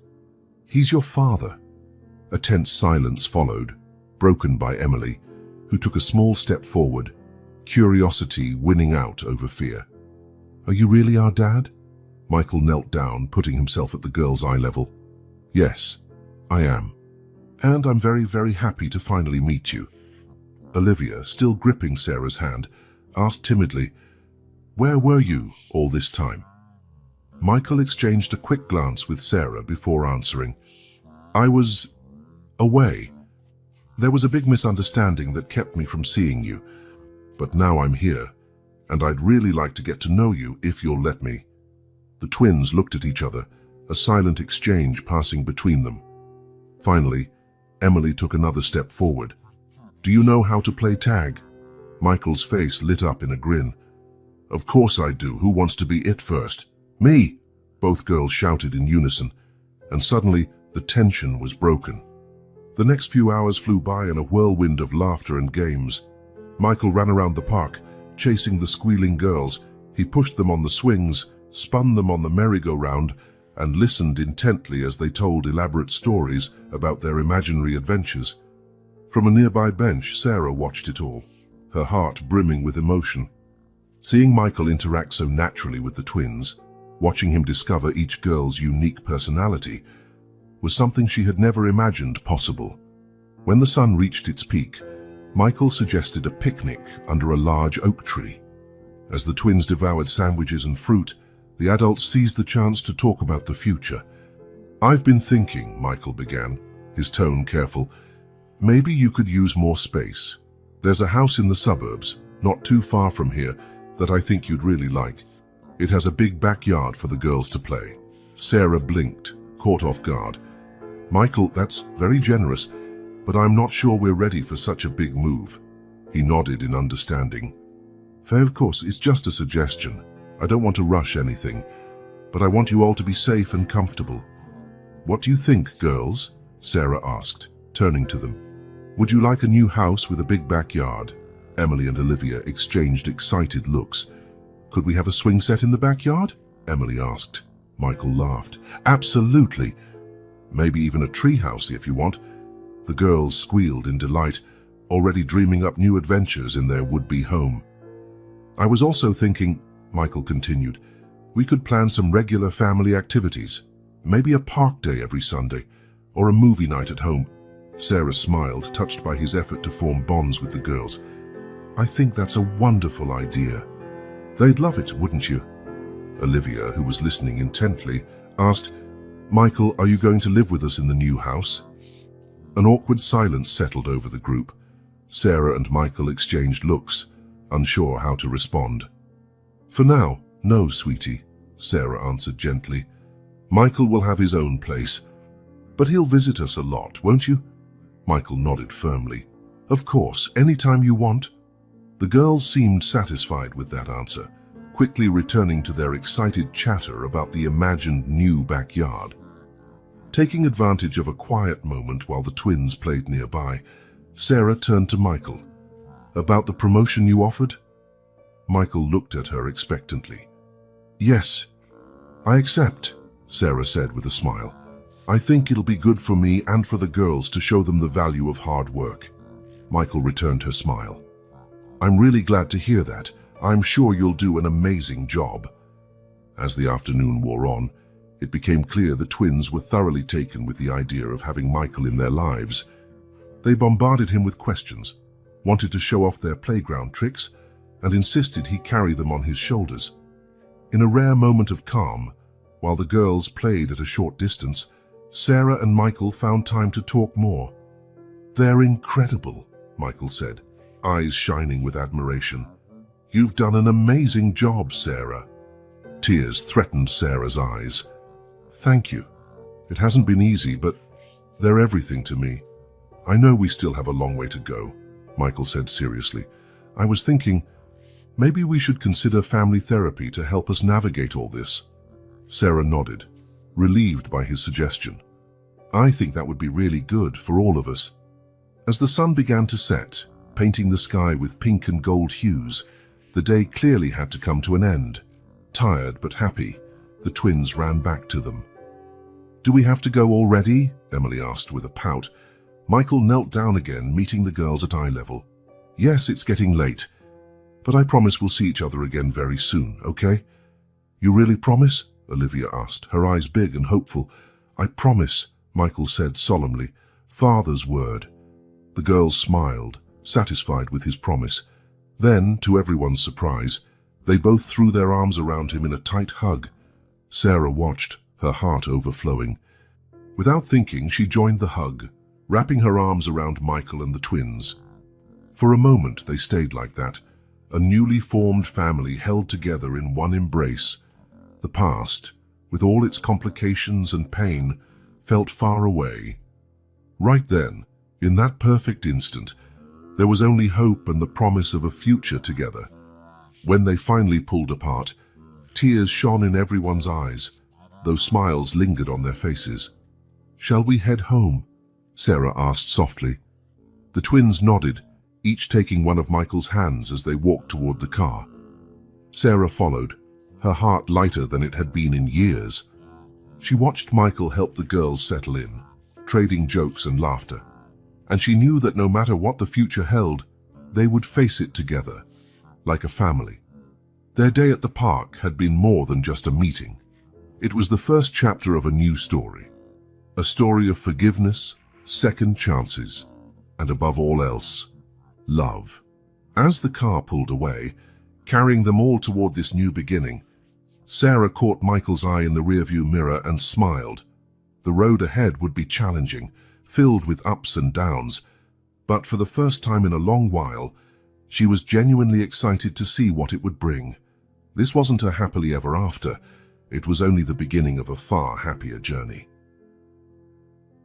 A: your father." A tense silence followed, broken by Emily, who took a small step forward, curiosity winning out over fear. "Are you really our dad?" Michael knelt down, putting himself at the girl's eye level. "Yes, I am. And I'm very, very happy to finally meet you." Olivia, still gripping Sarah's hand, asked timidly, "Where were you all this time?" Michael exchanged a quick glance with Sarah before answering. "I was away. There was a big misunderstanding that kept me from seeing you. But now I'm here, and I'd really like to get to know you if you'll let me." The twins looked at each other, a silent exchange passing between them. Finally, Emily took another step forward. "Do you know how to play tag?" Michael's face lit up in a grin. "Of course I do. Who wants to be it first?" "Me!" Both girls shouted in unison, and suddenly the tension was broken. The next few hours flew by in a whirlwind of laughter and games. Michael ran around the park, chasing the squealing girls. He pushed them on the swings, spun them on the merry-go-round, and listened intently as they told elaborate stories about their imaginary adventures. From a nearby bench, Sarah watched it all, her heart brimming with emotion. Seeing Michael interact so naturally with the twins, watching him discover each girl's unique personality, was something she had never imagined possible. When the sun reached its peak, Michael suggested a picnic under a large oak tree. As the twins devoured sandwiches and fruit, the adults seized the chance to talk about the future. "I've been thinking," Michael began, his tone careful, "maybe you could use more space. There's a house in the suburbs, not too far from here, that I think you'd really like. It has a big backyard for the girls to play." Sarah blinked, caught off guard. "Michael, that's very generous, but I'm not sure we're ready for such a big move." He nodded in understanding. "Fair, of course, it's just a suggestion. I don't want to rush anything, but I want you all to be safe and comfortable." "What do you think, girls?" Sarah asked, turning to them. "Would you like a new house with a big backyard?" Emily and Olivia exchanged excited looks. "Could we have a swing set in the backyard?" Emily asked. Michael laughed. "Absolutely. Maybe even a tree house if you want." The girls squealed in delight, already dreaming up new adventures in their would-be home. "I was also thinking," Michael continued, "we could plan some regular family activities. Maybe a park day every Sunday, or a movie night at home." Sarah smiled, touched by his effort to form bonds with the girls. "I think that's a wonderful idea." "They'd love it, wouldn't you?" Olivia, who was listening intently, asked, "Michael, are you going to live with us in the new house?" An awkward silence settled over the group. Sarah and Michael exchanged looks, unsure how to respond. "For now, no, sweetie," Sarah answered gently. "Michael will have his own place, but he'll visit us a lot, won't you?" Michael nodded firmly. "Of course, anytime you want." The girls seemed satisfied with that answer, quickly returning to their excited chatter about the imagined new backyard. Taking advantage of a quiet moment while the twins played nearby, Sarah turned to Michael. "About the promotion you offered?" Michael looked at her expectantly. "Yes, I accept," Sarah said with a smile. "I think it'll be good for me and for the girls to show them the value of hard work." Michael returned her smile. "I'm really glad to hear that. I'm sure you'll do an amazing job." As the afternoon wore on, It became clear the twins were thoroughly taken with the idea of having Michael in their lives. They bombarded him with questions, wanted to show off their playground tricks, and insisted he carry them on his shoulders. In a rare moment of calm, while the girls played at a short distance, Sarah and Michael found time to talk more. "They're incredible," Michael said, eyes shining with admiration. "You've done an amazing job, Sarah." Tears threatened Sarah's eyes. "Thank you. It hasn't been easy, but they're everything to me. I know we still have a long way to go," Michael said seriously. "I was thinking, maybe we should consider family therapy to help us navigate all this." Sarah nodded, relieved by his suggestion. "I think that would be really good for all of us." As the sun began to set, painting the sky with pink and gold hues, the day clearly had to come to an end. Tired but happy, the twins ran back to them. "Do we have to go already?" Emily asked with a pout. Michael knelt down again, meeting the girls at eye level. "Yes, it's getting late, but I promise we'll see each other again very soon, okay?" "You really promise?" Olivia asked, her eyes big and hopeful. "I promise," Michael said solemnly. "Father's word." The girls smiled, satisfied with his promise. Then, to everyone's surprise, they both threw their arms around him in a tight hug. Sarah watched, her heart overflowing. Without thinking, she joined the hug, wrapping her arms around Michael and the twins. For a moment they stayed like that, a newly formed family held together in one embrace. The past, with all its complications and pain, felt far away. Right then, in that perfect instant, there was only hope and the promise of a future together. When they finally pulled apart, tears shone in everyone's eyes, though smiles lingered on their faces. "Shall we head home?" Sarah asked softly. The twins nodded, each taking one of Michael's hands as they walked toward the car. Sarah followed, her heart lighter than it had been in years. She watched Michael help the girls settle in, trading jokes and laughter. And she knew that no matter what the future held, they would face it together, like a family. Their day at the park had been more than just a meeting. It was the first chapter of a new story. A story of forgiveness, second chances, and above all else, love. As the car pulled away, carrying them all toward this new beginning, Sarah caught Michael's eye in the rearview mirror and smiled. The road ahead would be challenging, filled with ups and downs, but for the first time in a long while, she was genuinely excited to see what it would bring. This wasn't a happily ever after, it was only the beginning of a far happier journey.